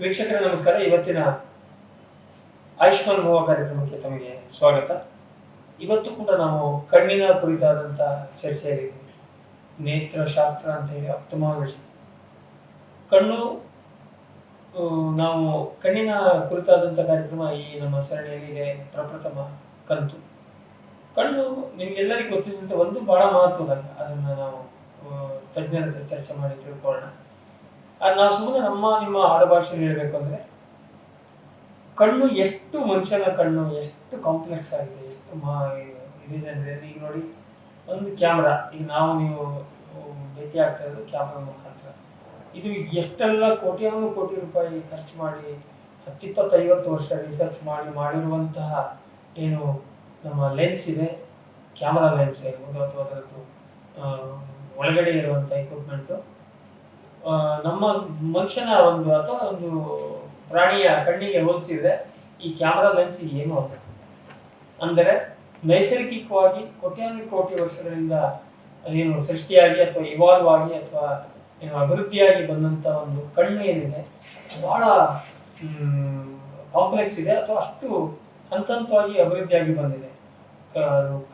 ವೀಕ್ಷಕರೇ ನಮಸ್ಕಾರ. ಇವತ್ತಿನ ಆಯುಷ್ಮಾನ್ ಭವ ಕಾರ್ಯಕ್ರಮಕ್ಕೆ ತಮಗೆ ಸ್ವಾಗತ. ಇವತ್ತು ಕೂಡ ನಾವು ಕಣ್ಣಿನ ಕುರಿತಾದಂಥ ಚರ್ಚೆಯಲ್ಲಿ ನೇತ್ರಶಾಸ್ತ್ರ ಅಂತ ಹೇಳಿ ಆಪ್ಥಮಾಲಜಿ ಕಣ್ಣು ನಾವು ಕಣ್ಣಿನ ಕುರಿತಾದಂಥ ಕಾರ್ಯಕ್ರಮ ಈ ನಮ್ಮ ಸರಣಿಯಲ್ಲಿ ಇದೆ ಪ್ರಪ್ರಥಮ ಕಂತು. ಕಣ್ಣು ನಿಮಗೆಲ್ಲರಿಗೂ ಗೊತ್ತಿದ್ದಂತೆ ಒಂದು ಬಹಳ ಮಹತ್ವದಲ್ಲ, ಅದನ್ನು ನಾವು ತಜ್ಞರ ಹತ್ರ ಚರ್ಚೆ ಮಾಡಿ ತಿಳ್ಕೊಳ್ಳೋಣ. ಅದು ನಾವು ಸುಮ್ಮನೆ ನಿಮ್ಮ ಆಡುಭಾಷೆಯಲ್ಲಿ ಹೇಳಬೇಕು ಅಂದರೆ ಕಣ್ಣು ಎಷ್ಟು ಮನುಷ್ಯನ ಕಣ್ಣು ಎಷ್ಟು ಕಾಂಪ್ಲೆಕ್ಸ್ ಆಗಿದೆ, ಎಷ್ಟು ಇದಿದೆ ಅಂದರೆ ಈಗ ನೋಡಿ, ಒಂದು ಕ್ಯಾಮ್ರಾ, ಈಗ ನೀವು ಭೇಟಿ ಆಗ್ತಾ ಇರೋದು ಕ್ಯಾಮ್ರಾ ಮುಖಾಂತರ. ಇದು ಎಷ್ಟೆಲ್ಲ ಕೋಟಿ ರೂಪಾಯಿ ಖರ್ಚು ಮಾಡಿ 10-50 ವರ್ಷ ರಿಸರ್ಚ್ ಮಾಡಿರುವಂತಹ ಏನು ನಮ್ಮ ಲೆನ್ಸ್ ಇದೆ, ಕ್ಯಾಮ್ರಾ ಲೆನ್ಸ್ ಇರ್ಬೋದು ಅಥವಾ ಅದರದ್ದು ಒಳಗಡೆ ಇರುವಂಥ ಇಕ್ವಿಪ್ಮೆಂಟು ನಮ್ಮ ಮನುಷ್ಯನ ಅಥವಾ ಒಂದು ಪ್ರಾಣಿಯ ಕಣ್ಣಿಗೆ ಹೋಲಿಸಿದ್ರೆ ಈ ಕ್ಯಾಮ್ರಾ ಲೆನ್ಸ್ ಏನು ಅಲ್ಲ. ಅಂದರೆ ನೈಸರ್ಗಿಕವಾಗಿ ಕೋಟಿ ವರ್ಷಗಳಿಂದ ಅದೇನು ಸೃಷ್ಟಿಯಾಗಿ ಅಥವಾ ಇವಾಲ್ವ್ ಆಗಿ ಅಥವಾ ಏನು ಅಭಿವೃದ್ಧಿಯಾಗಿ ಬಂದಂಥ ಒಂದು ಕಣ್ಣು ಏನಿದೆ ಬಹಳ ಕಾಂಪ್ಲೆಕ್ಸ್ ಇದೆ, ಅಥವಾ ಅಷ್ಟು ಹಂತವಾಗಿ ಅಭಿವೃದ್ಧಿಯಾಗಿ ಬಂದಿದೆ.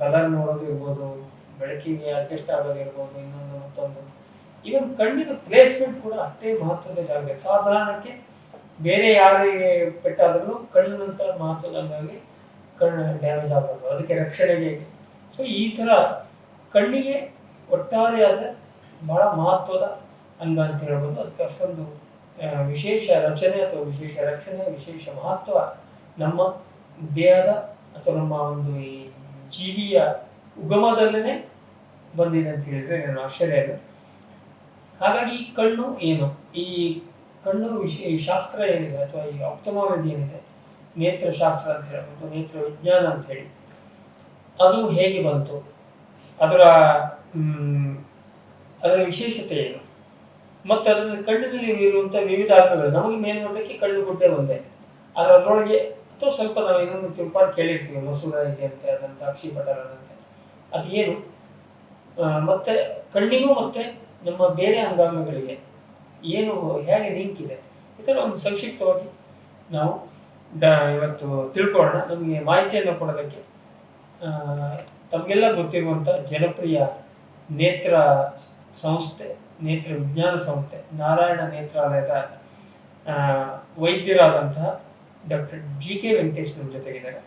ಕಲರ್ ನೋಡೋದು ಇರ್ಬೋದು, ಬೆಳಕಿಗೆ ಅಡ್ಜಸ್ಟ್ ಆಗೋದು ಇರ್ಬೋದು, ಇನ್ನೊಂದು ಮತ್ತೊಂದು. ಇವನ್ ಕಣ್ಣಿನ ಪ್ಲೇಸ್ಮೆಂಟ್ ಕೂಡ ಅಷ್ಟೇ ಮಹತ್ವದ ಜಾಗ. ಸಾಧಾರಣಕ್ಕೆ ಬೇರೆ ಯಾರಿಗೆ ಪೆಟ್ಟಾದ್ರೂ ಕಣ್ಣಿನಂತ ಮಹತ್ವದ ಅಂಗಾಗಿ ಕಣ್ಣು ಡ್ಯಾಮೇಜ್ ಆಗಬಾರ್ದು, ಅದಕ್ಕೆ ರಕ್ಷಣೆಗೆ. ಸೊ ಈ ಥರ ಕಣ್ಣಿಗೆ ಒಟ್ಟಾರೆಯಾದ ಬಹಳ ಮಹತ್ವದ ಅಂಗ ಅಂತ ಹೇಳ್ಬೋದು. ಅದಕ್ಕೆ ಅಷ್ಟೊಂದು ವಿಶೇಷ ರಚನೆ ಅಥವಾ ವಿಶೇಷ ರಕ್ಷಣೆ, ವಿಶೇಷ ಮಹತ್ವ ನಮ್ಮ ದೇಹದ ಅಥವಾ ನಮ್ಮ ಒಂದು ಈ ಜೀವಿಯ ಉಗಮದಲ್ಲೇ ಬಂದಿದೆ ಅಂತ ಹೇಳಿದ್ರೆ ನಾನು ಆಶ್ಚರ್ಯ ಇಲ್ಲ. ಹಾಗಾಗಿ ಈ ಕಣ್ಣು ಏನು, ಈ ಕಣ್ಣು ಶಾಸ್ತ್ರ ಏನಿದೆ ಅಥವಾ ಈ ಆಪ್ಥಮಾಲಜಿ ಏನಿದೆ, ನೇತ್ರಶಾಸ್ತ್ರ ಅಂತ ಹೇಳ್ಬೋದು, ನೇತ್ರ ವಿಜ್ಞಾನ ಅಂತ ಹೇಳಿ, ಅದು ಹೇಗೆ ಬಂತು, ಅದರ ವಿಶೇಷತೆ ಏನು, ಮತ್ತು ಅದರಲ್ಲಿ ಕಣ್ಣಿನಲ್ಲಿ ಇರುವಂಥ ವಿವಿಧ ಅಂಗಗಳು. ನಮಗೆ ಮೇಲ್ನೋಟಕ್ಕೆ ಕಣ್ಣು ಗುಡ್ಡೆ ಒಂದೇ, ಆದರೆ ಅದರೊಳಗೆ ಅಥವಾ ಸ್ವಲ್ಪ ನಾವು ಇನ್ನೊಂದು ಚುರುಪಾಗಿ ಕೇಳಿರ್ತೀವಿ, ಮಸೂರ ಇದೆ ಅಂತೆ, ಅದಂತ ಅಕ್ಷಿಪಟಲದಂತೆ, ಅದು ಏನು, ಮತ್ತೆ ಕಣ್ಣಿಗೂ ಮತ್ತೆ ನಮ್ಮ ಬೇರೆ ಅಂಗಾಂಗಗಳಿಗೆ ಏನು ಹೇಗೆ ಲಿಂಕ್ ಇದೆ, ಈ ಥರ ಒಂದು ಸಂಕ್ಷಿಪ್ತವಾಗಿ ನಾವು ಇವತ್ತು ತಿಳ್ಕೊಳ್ಳೋಣ. ನಮಗೆ ಮಾಹಿತಿಯನ್ನು ಕೊಡೋದಕ್ಕೆ ತಮಗೆಲ್ಲ ಗೊತ್ತಿರುವಂಥ ಜನಪ್ರಿಯ ನೇತ್ರ ಸಂಸ್ಥೆ, ನೇತ್ರ ವಿಜ್ಞಾನ ಸಂಸ್ಥೆ, ನಾರಾಯಣ ನೇತ್ರಾಲಯದ ವೈದ್ಯರಾದಂತಹ ಡಾಕ್ಟರ್ GK ವೆಂಕಟೇಶ್ ನಮ್ಮ ಜೊತೆಗಿದ್ದಾರೆ.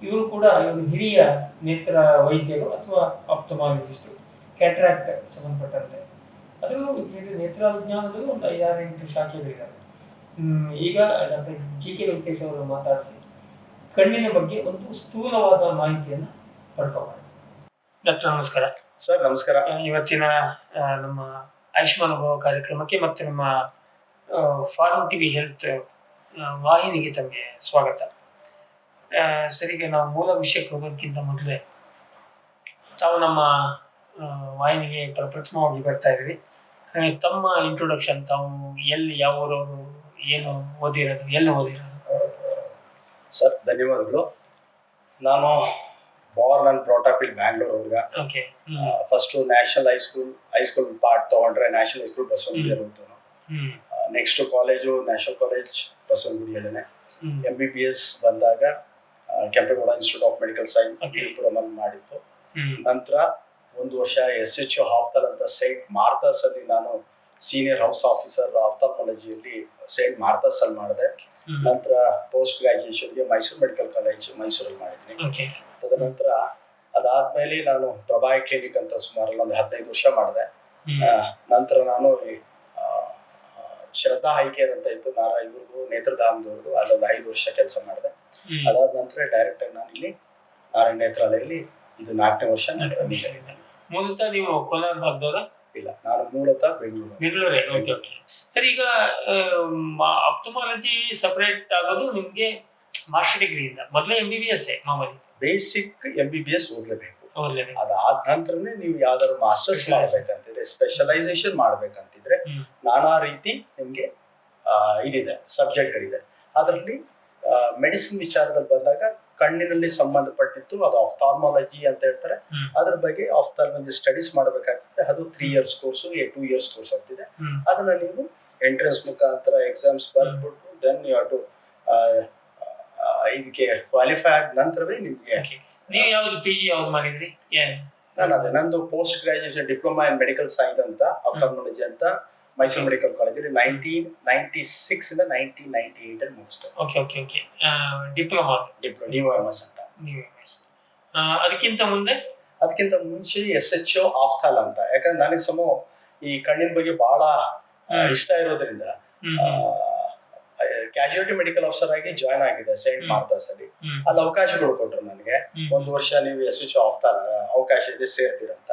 ಇವರು ಹಿರಿಯ ನೇತ್ರ ವೈದ್ಯರು ಅಥವಾ ಆಪ್ಥಮಾಲಜಿಸ್ಟು, ಕ್ಯಾಟ್ರಾಕ್ಟ್ ಸಂಬಂಧಪಟ್ಟಂತೆ. ಅದರಲ್ಲೂ ನೇತ್ರ ವಿಜ್ಞಾನದಲ್ಲೂ ಒಂದು 5-8 ಶಾಖೆಗಳಿದ್ದಾವೆ. ಈಗ ಡಾಕ್ಟರ್ GK ವೆಂಕಟೇಶ್ ಅವರು ಮಾತಾಡಿಸಿ ಕಣ್ಣಿನ ಬಗ್ಗೆ ಒಂದು ಸ್ಥೂಲವಾದ ಮಾಹಿತಿಯನ್ನು ಪಡ್ಕೊಳ್ಳೋಣ. ಡಾಕ್ಟರ್ ನಮಸ್ಕಾರ. ಸರ್ ನಮಸ್ಕಾರ. ಇವತ್ತಿನ ನಮ್ಮ ಆಯುಷ್ಮಾನ್ ಭವ ಕಾರ್ಯಕ್ರಮಕ್ಕೆ ಮತ್ತು ನಮ್ಮ ಫಾರ್ಮ್ ಟಿವಿ ಹೆಲ್ತ್ ವಾಹಿನಿಗೆ ತಮಗೆ ಸ್ವಾಗತ. ಸರಿಗೆ ನಾವು ಮೂಲ ವಿಷಯಕ್ಕೆ ಹೋಗೋದಕ್ಕಿಂತ ಮೊದಲೇ ತಾವು ನಮ್ಮ ವಾಹಿನಿಗೆ ಪ್ರಪ್ರಥಮವಾಗಿ ಬರ್ತಾ ಇದ್ದೀವಿ. ತಮ್ಮ ಇಂಟ್ರೊಡಕ್ಷನ್, ತಾವು ಎಲ್ಲಿ, ಯಾವ ಊರವರು, ಏನು ಓದಿರೋದು, ಎಲ್ಲಿ ಓದಿರೋದು? ಸರ್ ಧನ್ಯವಾದಗಳು. ನಾನು ಬಾರ್ನ್ ಅಂಡ್ ಬ್ರಾಟಪ್ ಇಲ್ಲಿ ಬ್ಯಾಂಗ್ಳೂರ್ ಹುಡುಗ. ಫಸ್ಟ್ ನ್ಯಾಷನಲ್ ಹೈಸ್ಕೂಲ್ ಪಾರ್ಟ್ ತಗೊಂಡ್ರೆ ನ್ಯಾಷನಲ್ ಹೈಸ್ಕೂಲ್ ಬಸವನಗುಡಿಯಲ್ಲಿ ಓದಿದನು. ನೆಕ್ಸ್ಟ್ ಕಾಲೇಜು ನ್ಯಾಷನಲ್ ಕಾಲೇಜ್ ಬಸವನಗುಡಿಯಲ್ಲೇ. MBBS ಬಂದಾಗ Kempegowda institute of medical science ವಿಜಯಪುರಮಲ್ಲಿ ಮಾಡಿತ್ತು. ನಂತರ 1 ವರ್ಷ SHO ಹಾಫ್ತಲ್ ಅಂತ ಸೈಂಟ್ ಮಾರ್ಥಾಸ್ ಅಲ್ಲಿ ನಾನು ಸೀನಿಯರ್ ಹೌಸ್ ಆಫೀಸರ್ ಆಫ್ಥಾಲ್ಮಾಲಜಿಯಲ್ಲಿ ಸೈಂಟ್ ಮಾರ್ಥಾಸ್ ಅಲ್ಲಿ ಮಾಡಿದೆ. ನಂತರ ಪೋಸ್ಟ್ ಗ್ರಾಜುಯೇಷನ್ಗೆ ಮೈಸೂರು ಮೆಡಿಕಲ್ ಕಾಲೇಜ್ ಮೈಸೂರಲ್ಲಿ ಮಾಡಿದ್ದೀನಿ. ತದನಂತರ ಅದಾದ್ಮೇಲೆ ನಾನು ಪ್ರಭಾಯ ಕ್ಲಿನಿಕ್ ಅಂತ ಸುಮಾರು ಒಂದು 15 ವರ್ಷ ಮಾಡಿದೆ. ನಂತರ ನಾನು ಶ್ರದ್ಧಾ ಹೈಕೇರ್ ಅಂತ ಇತ್ತು, ಇವ್ರದ್ದು ನೇತ್ರಧಾಮದವ್ರದ್ದು, ಅಲ್ಲೊಂದು 5 ವರ್ಷ ಕೆಲಸ ಮಾಡಿದೆ. ಅದಾದ ನಂತರ ಡೈರೆಕ್ಟ್ ಆಗಿ ನಾನು ಇಲ್ಲಿ ನಾರಾಯಣ ನೇತ್ರಾಲಯಲ್ಲಿ ಇದು 4ನೇ ವರ್ಷ ರನ್ನಿಂಗ್. ಮೂಲತಃ ನೀವು ಕೋಲಾರ ಭಾಗದವರ? ಇಲ್ಲ, ನಾನು ಮೂಲತಃ ಬೆಂಗಳೂರೇ. ಸರ್, ಈಗ ಆಪ್ಥಮಾಲಜಿ ಸಪರೇಟ್ ಆಗೋದು ನಿಮ್ಗೆ ಮಾಸ್ಟರ್ ಡಿಗ್ರಿಯಿಂದ ಮೊದಲೇ MBBS ಮಾಮೂಲಿ ಬೇಸಿಕ್ MBBS ಓದ್ಲೇಬೇಕು. ಅದಾದ ನಂತರನೇ ನೀವು ಯಾವ್ದಾದ್ರು ಮಾಸ್ಟರ್ಸ್ ಮಾಡ್ಬೇಕಂತಿದ್ರೆ, ಸ್ಪೆಷಲೈಸೇಷನ್ ಮಾಡ್ಬೇಕಂತಿದ್ರೆ ನಾನಾ ರೀತಿ ನಿಮ್ಗೆ ಇದಿದೆ, ಸಬ್ಜೆಕ್ಟ್ಗಳಿದೆ. ಅದರಲ್ಲಿ ಮೆಡಿಸಿನ್ ವಿಚಾರದಲ್ಲಿ ಬಂದಾಗ ಕಣ್ಣಿನಲ್ಲಿ ಸಂಬಂಧಪಟ್ಟಿತ್ತು, ಅದು ಆಫ್ಥಾಲ್ಮಾಲಜಿ ಅಂತ ಹೇಳ್ತಾರೆ. ಅದ್ರ ಬಗ್ಗೆ ಆಫ್ಥಾಲ್ಮಾಲಜಿ ಸ್ಟಡೀಸ್ ಮಾಡಬೇಕಾಗ್ತದೆ. ಅದು 3 years ಕೋರ್ಸು, 2 years ಕೋರ್ಸ್ ಆಗ್ತಿದೆ. ಅದನ್ನ ನೀವು ಎಂಟ್ರೆನ್ಸ್ ಮುಖಾಂತರ ಎಕ್ಸಾಮ್ಸ್ ಬರ್ಬಿಟ್ಟು ದೆನ್ ಯು ಹ್ಯಾವ್ ಟು ಇದಕ್ಕೆ ಕ್ವಾಲಿಫೈ ಆದ ನಂತರವೇ ನಿಮಗೆ. ನೀವು ಯಾವ್ದು PG ಯಾವ್ದು ಮಾಡಿದ್ರಿ? ನಾನು ಅದೇ ನಂದು post graduation diploma in medical science ಅಂತ ಆಫ್ಥಾಲ್ಮಾಲಜಿ ಅಂತ ಮೈಸೂರು ಮೆಡಿಕಲ್ ಕಾಲೇಜಲ್ಲಿ 1996 ಇಂದ 1998 ಅಲ್ಲಿ ಮುಗಿಸ್ತಾರೆ. ಓಕೆ ಡಿಪ್ಲೊಮಾ DOMS ಅಂತ. ಅದಕ್ಕಿಂತ ಮುಂಚೆ SHO ಆಫ್ಥಾಲ್ ಅಂತ. ಯಾಕಂದ್ರೆ ನನಗೆ ಈ ಕಣ್ಣಿನ ಬಗ್ಗೆ ಬಹಳ ಇಷ್ಟ ಇರೋದ್ರಿಂದ ಕ್ಯಾಶುಯಾಲಿಟಿ ಮೆಡಿಕಲ್ ಆಫೀಸರ್ ಆಗಿ ಜಾಯ್ನ್ ಆಗಿದೆ ಸೈಂಟ್ ಮಾರ್ತಾಸ್ ಅಲ್ಲಿ. ಅಲ್ಲಿ ಅವಕಾಶಗಳು ಕೊಟ್ರು ನನಗೆ, 1 ವರ್ಷ ನೀವು SHO ಆಫ್ಥಾಲ್ ಅವಕಾಶ ಇದೆ ಸೇರ್ತೀರಂತ.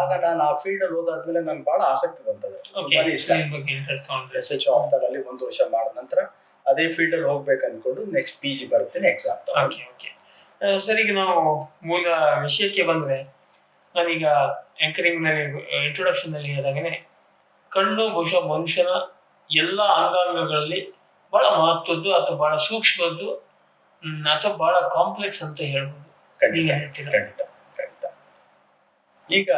ಆಗ ನಾನು ಆ ಫೀಲ್ಡ್ ಅಲ್ಲಿ ಹೋದಾದ್ಮೇಲೆ ನನ್ಗೆ ಬಹಳ ಆಸಕ್ತಿ ಬಂತದೆ, ತುಂಬಾನೇ ಇಷ್ಟ. SHO ಆಫ್ಥಾಲ್ ಅಲ್ಲಿ 1 ವರ್ಷ ಮಾಡಿದ ನಂತರ ಅದೇ ಫೀಲ್ಡ್ ಅಲ್ಲಿ ಹೋಗ್ಬೇಕು ಅನ್ಕೊಂಡು ನೆಕ್ಸ್ಟ್ PG ಬರ್ತೇನೆ ಎಕ್ಸಾಮ್. ಸರ್, ಈಗ ನಾವು ಮೂಲ ವಿಷಯಕ್ಕೆ ಬಂದ್ರೆ, ನಾನೀಗ ಆಂಕರಿಂಗ್ ನಲ್ಲಿ ಇಂಟ್ರೊಡಕ್ಷನ್ ನಲ್ಲಿ ಹೇಳಿದಾಗನೆ ಕಣ್ಣು ಬಹುಶಃ ಮನುಷ್ಯನ ಎಲ್ಲ ಅಂಗಾಂಗಗಳಲ್ಲಿ ಬಹಳ ಮಹತ್ವದ್ದು ಅಥವಾ ಬಹಳ ಸೂಕ್ಷ್ಮದ್ದು ಅಥವಾ ಬಹಳ ಕಾಂಪ್ಲೆಕ್ಸ್ ಅಂತ ಹೇಳ್ಬೋದು. ಖಂಡಿತ. ಈಗ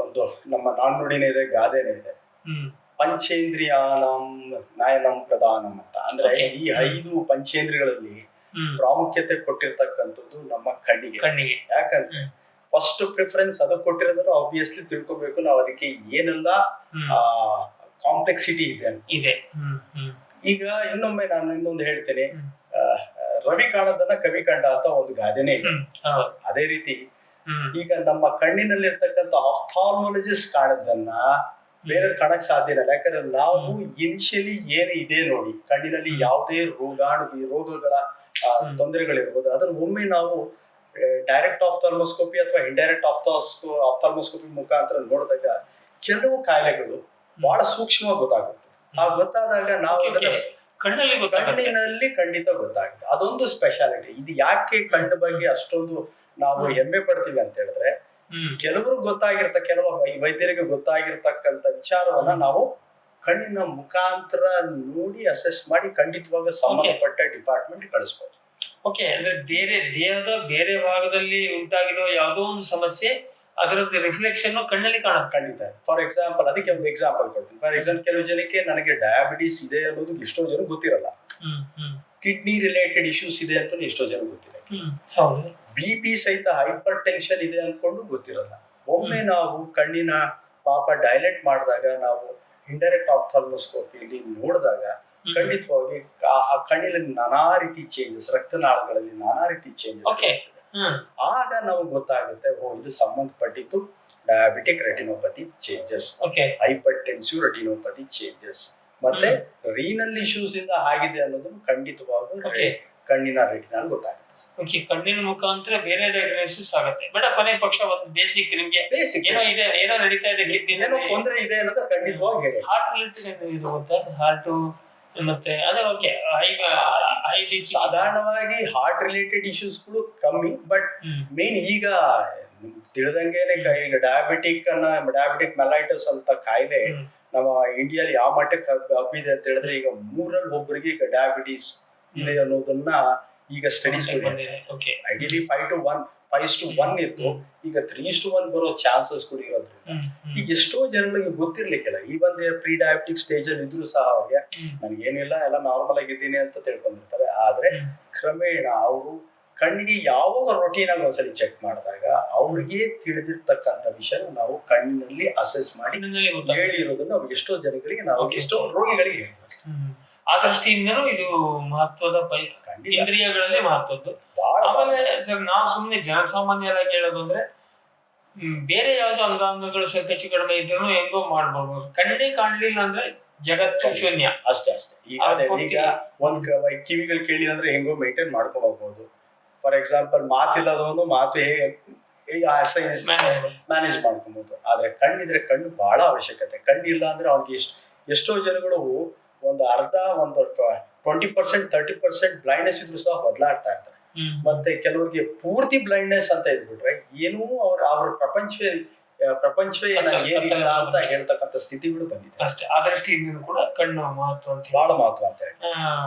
ಒಂದು ನಮ್ಮ ನಾಣ್ಣುಡಿನೇ ಇದೆ, ಗಾದೆನೇ ಇದೆ, ಪಂಚೇಂದ್ರಿಯಾನಂ ನಯನಂ ಪ್ರಧಾನಂ ಅಂತ. ಅಂದ್ರೆ ಈ 5 ಪಂಚೇಂದ್ರಿಯಗಳಲ್ಲಿ ಪ್ರಾಮುಖ್ಯತೆ ಕೊಟ್ಟಿರ್ತಕ್ಕಂಥದ್ದು ನಮ್ಮ ಕಣ್ಣಿಗೆ. ಯಾಕಂದ್ರೆ ಫಸ್ಟ್ ಪ್ರಿಫರೆನ್ಸ್ ಅದಕ್ಕೆ ಕೊಟ್ಟಿರೋದ್ರೆ ಆಬ್ವಿಯಸ್ಲಿ ತಿಳ್ಕೊಬೇಕು ನಾವು ಅದಕ್ಕೆ ಏನೆಲ್ಲ ಕಾಂಪ್ಲೆಕ್ಸಿಟಿ ಇದೆ ಅಂತ. ಈಗ ಇನ್ನೊಮ್ಮೆ ನಾನು ಇನ್ನೊಂದು ಹೇಳ್ತೇನೆ, ರವಿ ಕಾಣದನ್ನ ಕವಿ ಕಂಡ ಅಂತ ಒಂದು ಗಾದೆನೇ ಇದೆ. ಅದೇ ರೀತಿ ಈಗ ನಮ್ಮ ಕಣ್ಣಿನಲ್ಲಿರ್ತಕ್ಕಂಥ ಆಫ್ಥಾಲ್ಮಾಲಜಿಸ್ಟ್ ಕಾಣದನ್ನ ಬೇರೆ ಕಾಣಕ್ ಸಾಧ್ಯ ಇಲ್ಲ. ಯಾಕಂದ್ರೆ ನಾವು ಇನಿಷಿಯಲಿ ಏನು ಇದೆ ನೋಡಿ, ಕಣ್ಣಿನಲ್ಲಿ ಯಾವುದೇ ರೋಗಗಳ ತೊಂದರೆಗಳಿರ್ಬೋದು, ಅದನ್ನ ಒಮ್ಮೆ ನಾವು ಡೈರೆಕ್ಟ್ ಆಫ್ಥಾಲ್ಮೋಸ್ಕೋಪಿ ಅಥವಾ ಇಂಡೈರೆಕ್ಟ್ ಆಫ್ಥಾಲ್ಮೋಸ್ಕೋಪಿ ಮುಖಾಂತರ ನೋಡಿದಾಗ ಕೆಲವು ಕಾಯಿಲೆಗಳು ಬಹಳ ಸೂಕ್ಷ್ಮವಾಗಿ ಗೊತ್ತಾಗುತ್ತದೆ. ಆ ಗೊತ್ತಾದಾಗ ನಾವು ಕಣ್ಣಿನಲ್ಲಿ ಖಂಡಿತ ಗೊತ್ತಾಗುತ್ತೆ. ಅದೊಂದು ಸ್ಪೆಷಾಲಿಟಿ. ಇದು ಯಾಕೆ ಕಣ್ಣು ಬಗ್ಗೆ ಅಷ್ಟೊಂದು ನಾವು ಹೆಮ್ಮೆ ಪಡ್ತೀವಿ ಅಂತ ಹೇಳಿದ್ರೆ, ಕೆಲವರು ಕೆಲವು ವೈದ್ಯರಿಗೆ ಗೊತ್ತಾಗಿರ್ತಕ್ಕಂಥ ವಿಚಾರವನ್ನ ನಾವು ಕಣ್ಣಿನ ಮುಖಾಂತರ ನೋಡಿ ಅಸೆಸ್ ಮಾಡಿ ಖಂಡಿತವಾಗ ಸಂಬಂಧಪಟ್ಟ ಡಿಪಾರ್ಟ್ಮೆಂಟ್ ಕಳಿಸ್ಬೋದು. ಓಕೆ, ಅಂದ್ರೆ ದೇಹದ ಬೇರೆ ಭಾಗದಲ್ಲಿ ಉಂಟಾಗಿರೋ ಯಾವುದೋ ಒಂದು ಸಮಸ್ಯೆ ಅದರದ್ದು ರಿಫ್ಲೆಕ್ಷನ್ ಕಣ್ಣಲ್ಲಿ ಕಾಣುತ್ತೆ. ಖಂಡಿತ. ಫಾರ್ ಎಕ್ಸಾಂಪಲ್, ಅದಕ್ಕೆ ಒಂದು ಎಕ್ಸಾಂಪಲ್ ಕೊಡ್ತೀನಿ. ಫಾರ್ ಎಕ್ಸಾಂಪಲ್, ಕೆಲವು ಜನಕ್ಕೆ ನನಗೆ ಡಯಾಬಿಟಿಸ್ ಇದೆ ಅನ್ನೋದು ಎಷ್ಟೋ ಜನ ಗೊತ್ತಿರಲ್ಲ. ಕಿಡ್ನಿ ರಿಲೇಟೆಡ್ ಇಶ್ಯೂಸ್ ಇದೆ ಅಂತ ಎಷ್ಟೋ ಜನ ಗೊತ್ತಿದೆ. BP ಸಹಿತ ಹೈಪರ್ ಟೆನ್ಷನ್ ಇದೆ ಅನ್ಕೊಂಡು ಗೊತ್ತಿರಲ್ಲ. ಒಮ್ಮೆ ನಾವು ಕಣ್ಣಿನ ಪಾಪ ಡೈಲೇಟ್ ಮಾಡಿದಾಗ, ನಾವು ಇಂಡೈರೆಕ್ಟ್ ಆಫ್ಥಾಲ್ಮೋಸ್ಕೋಪಿಯಲ್ಲಿ ನೋಡಿದಾಗ ಖಂಡಿತವಾಗಿ ಆ ಕಣ್ಣಿನಲ್ಲಿ ನಾನಾ ರೀತಿ ಚೇಂಜಸ್, ರಕ್ತನಾಳಗಳಲ್ಲಿ ನಾನಾ ರೀತಿ ಚೇಂಜಸ್ ಆಗ್ತದೆ. ಆಗ ನಮಗೆ ಗೊತ್ತಾಗುತ್ತೆ, ಇದು ಸಂಬಂಧಪಟ್ಟಿದ್ದು diabetic retinopathy changes, hypertensive retinopathy changes, ಮತ್ತೆ ರೀನಲ್ ಇಶ್ಯೂಸ್ ಇಂದ ಆಗಿದೆ ಅನ್ನೋದನ್ನು ಖಂಡಿತವಾಗೂ ಕಣ್ಣಿನ ರೆಟಿನಲ್ಲಿ ಗೊತ್ತಾಗುತ್ತೆ. ಕಣ್ಣಿನ ಮುಖಾಂತರ ಬೇರೆ ಡಯಾಗ್ನೋಸಿಸ್ ಆಗುತ್ತೆ. ಬಟ್ ಕೊನೆ ಪಕ್ಷ ಒಂದು ಬೇಸಿಕ್ ನಿಮ್ಗೆ ಏನೋ ನಡೀತಾ ಇದೆ, ಏನೋ ತೊಂದರೆ ಇದೆ ಅನ್ನೋದು ಖಂಡಿತವಾಗಿ ಹೇಳಿ. ಹಾರ್ಟ್ ರಿಲೇಟೆಡ್ ಇದು ಗೊತ್ತಾ? ಹಾರ್ಟ್ ಮತ್ತೆ ಅದೇ ಸಾಧಾರಣವಾಗಿ ಹಾರ್ಟ್ ರಿಲೇಟೆಡ್ ಇಶ್ಯೂಸ್ಗಳು ಕಮ್ಮಿ. ಬಟ್ ಮೇನ್ ಈಗ ತಿಳಿದಂಗೆನೆ ಈಗ ಡಯಾಬಿಟಿಕ್ ಮೆಲೈಟಸ್ ಅಂತ ಕಾಯಿಲೆ ನಮ್ಮ ಇಂಡಿಯಾದಲ್ಲಿ ಯಾವ ಮಟ್ಟಕ್ಕೆ ಹಬ್ಬಿದೆ ಅಂತ ಹೇಳಿದ್ರೆ, ಈಗ 3ರಲ್ಲಿ ಒಬ್ಬರಿಗೆ ಈಗ ಡಯಾಬಿಟಿಸ್ ಇದೆ ಅನ್ನೋದನ್ನ ಈಗ ಸ್ಟಡೀಸ್ ಐಡಿಯಲಿ 5:1 ಇತ್ತು, ಈಗ 3:1 ಬರೋ ಚಾನ್ಸಸ್ ಕೂಡ ಇರೋದ್ರಿಂದ ಈಗ ಎಷ್ಟೋ ಜನಗಳಿಗೆ ಗೊತ್ತಿರ್ಲಿಕ್ಕಿಲ್ಲ. ಈ ಒಂದು ಪ್ರೀ ಡಯಾಬಿಟಿಕ್ ಸ್ಟೇಜ್ ಅಲ್ಲಿ ಇದ್ರು ಸಹ ಅವ್ರಿಗೆ ನನಗೇನಿಲ್ಲ, ಎಲ್ಲ ನಾರ್ಮಲ್ ಆಗಿದ್ದೀನಿ ಅಂತ ತಿಳ್ಕೊಂಡಿರ್ತಾರೆ. ಆದ್ರೆ ಕ್ರಮೇಣ ಅವರು ಕಣ್ಣಿಗೆ ಯಾವಾಗ ರೊಟೀನ್ ಆಗಿ ಒಂದ್ಸಲಿ ಚೆಕ್ ಮಾಡಿದಾಗ ಅವ್ರಿಗೆ ತಿಳಿದಿರ್ತಕ್ಕಂಥ ವಿಷಯ ನಾವು ಕಣ್ಣಿನಲ್ಲಿ ಅಸೆಸ್ ಮಾಡಿ ಹೇಳಿರೋದನ್ನ ಅವ್ರಿಗೆ ಎಷ್ಟೋ ಜನಗಳಿಗೆ ನಾವು ಎಷ್ಟೋ ರೋಗಿಗಳಿಗೆ ಹೇಳ್ತೀವಿ. ಆ ದೃಷ್ಟಿಯಿಂದನೂ ಇದು ಮಹತ್ವದ ಇಂದ್ರಿಯಗಳಲ್ಲಿ ಮಹತ್ವದ್ದು. ಆಮೇಲೆ ಸರ್, ನಾವು ಸುಮ್ಮನೆ ಜನಸಾಮಾನ್ಯರಾಗಿ ಹೇಳೋದು ಅಂದ್ರೆ, ಬೇರೆ ಯಾವ್ದು ಅಂಗಾಂಗಗಳು ಸ್ವಲ್ಪ ಹೆಚ್ಚು ಕಡಿಮೆ ಇದ್ರೂ ಹೆಂಗೋ ಮಾಡ್ಬೋದು. ಕಣ್ಣೇ ಕಾಣ್ಲಿಲ್ಲ ಅಂದ್ರೆ ಜಗತ್ತು ಶೂನ್ಯ. ಅಷ್ಟೇ. ಈಗ ಒಂದ್ ಕಿವಿಗಳು ಕೇಳಿ ಅಂದ್ರೆ ಹೆಂಗೋ ಮೇಂಟೈನ್ ಮಾಡ್ಕೊಂಡು ಹೋಗ್ಬೋದು. ಫಾರ್ ಎಕ್ಸಾಂಪಲ್, ಮಾತಿಲ್ಲದವನು ಮಾತು ಮ್ಯಾನೇಜ್ ಮಾಡ್ಕೊಬಹುದು. ಆದ್ರೆ ಕಣ್ಣಿದ್ರೆ ಕಣ್ಣು ಬಹಳ ಅವಶ್ಯಕತೆ. ಕಣ್ಣಿಲ್ಲ ಅಂದ್ರೆ ಅವ್ರಿಗೆ ಎಷ್ಟೋ ಜನಗಳು ಒಂದು 20%, 30% ಬ್ಲೈಂಡ್ನೆಸ್ ಇದ್ರು ಸಹ ಬದಲಾಡ್ತಾ ಇರ್ತಾರೆ. ಮತ್ತೆ ಕೆಲವರಿಗೆ ಪೂರ್ತಿ ಬ್ಲೈಂಡ್ನೆಸ್ ಅಂತ ಇದ್ಬಿಟ್ರೆ ಏನೂ ಅವ್ರ ಪ್ರಪಂಚವೇ ಏನಿಲ್ಲ ಅಂತ ಹೇಳ್ತಕ್ಕಂಥ ಸ್ಥಿತಿಗಳು ಬಂದಿದೆ. ಅಷ್ಟೇ. ಆ ದೃಷ್ಟಿಯಿಂದ ಕೂಡ ಕಣ್ಣು ಮಹತ್ವ ಅಂತ, ಬಹಳ ಮಹತ್ವ ಅಂತ ಹೇಳಿ.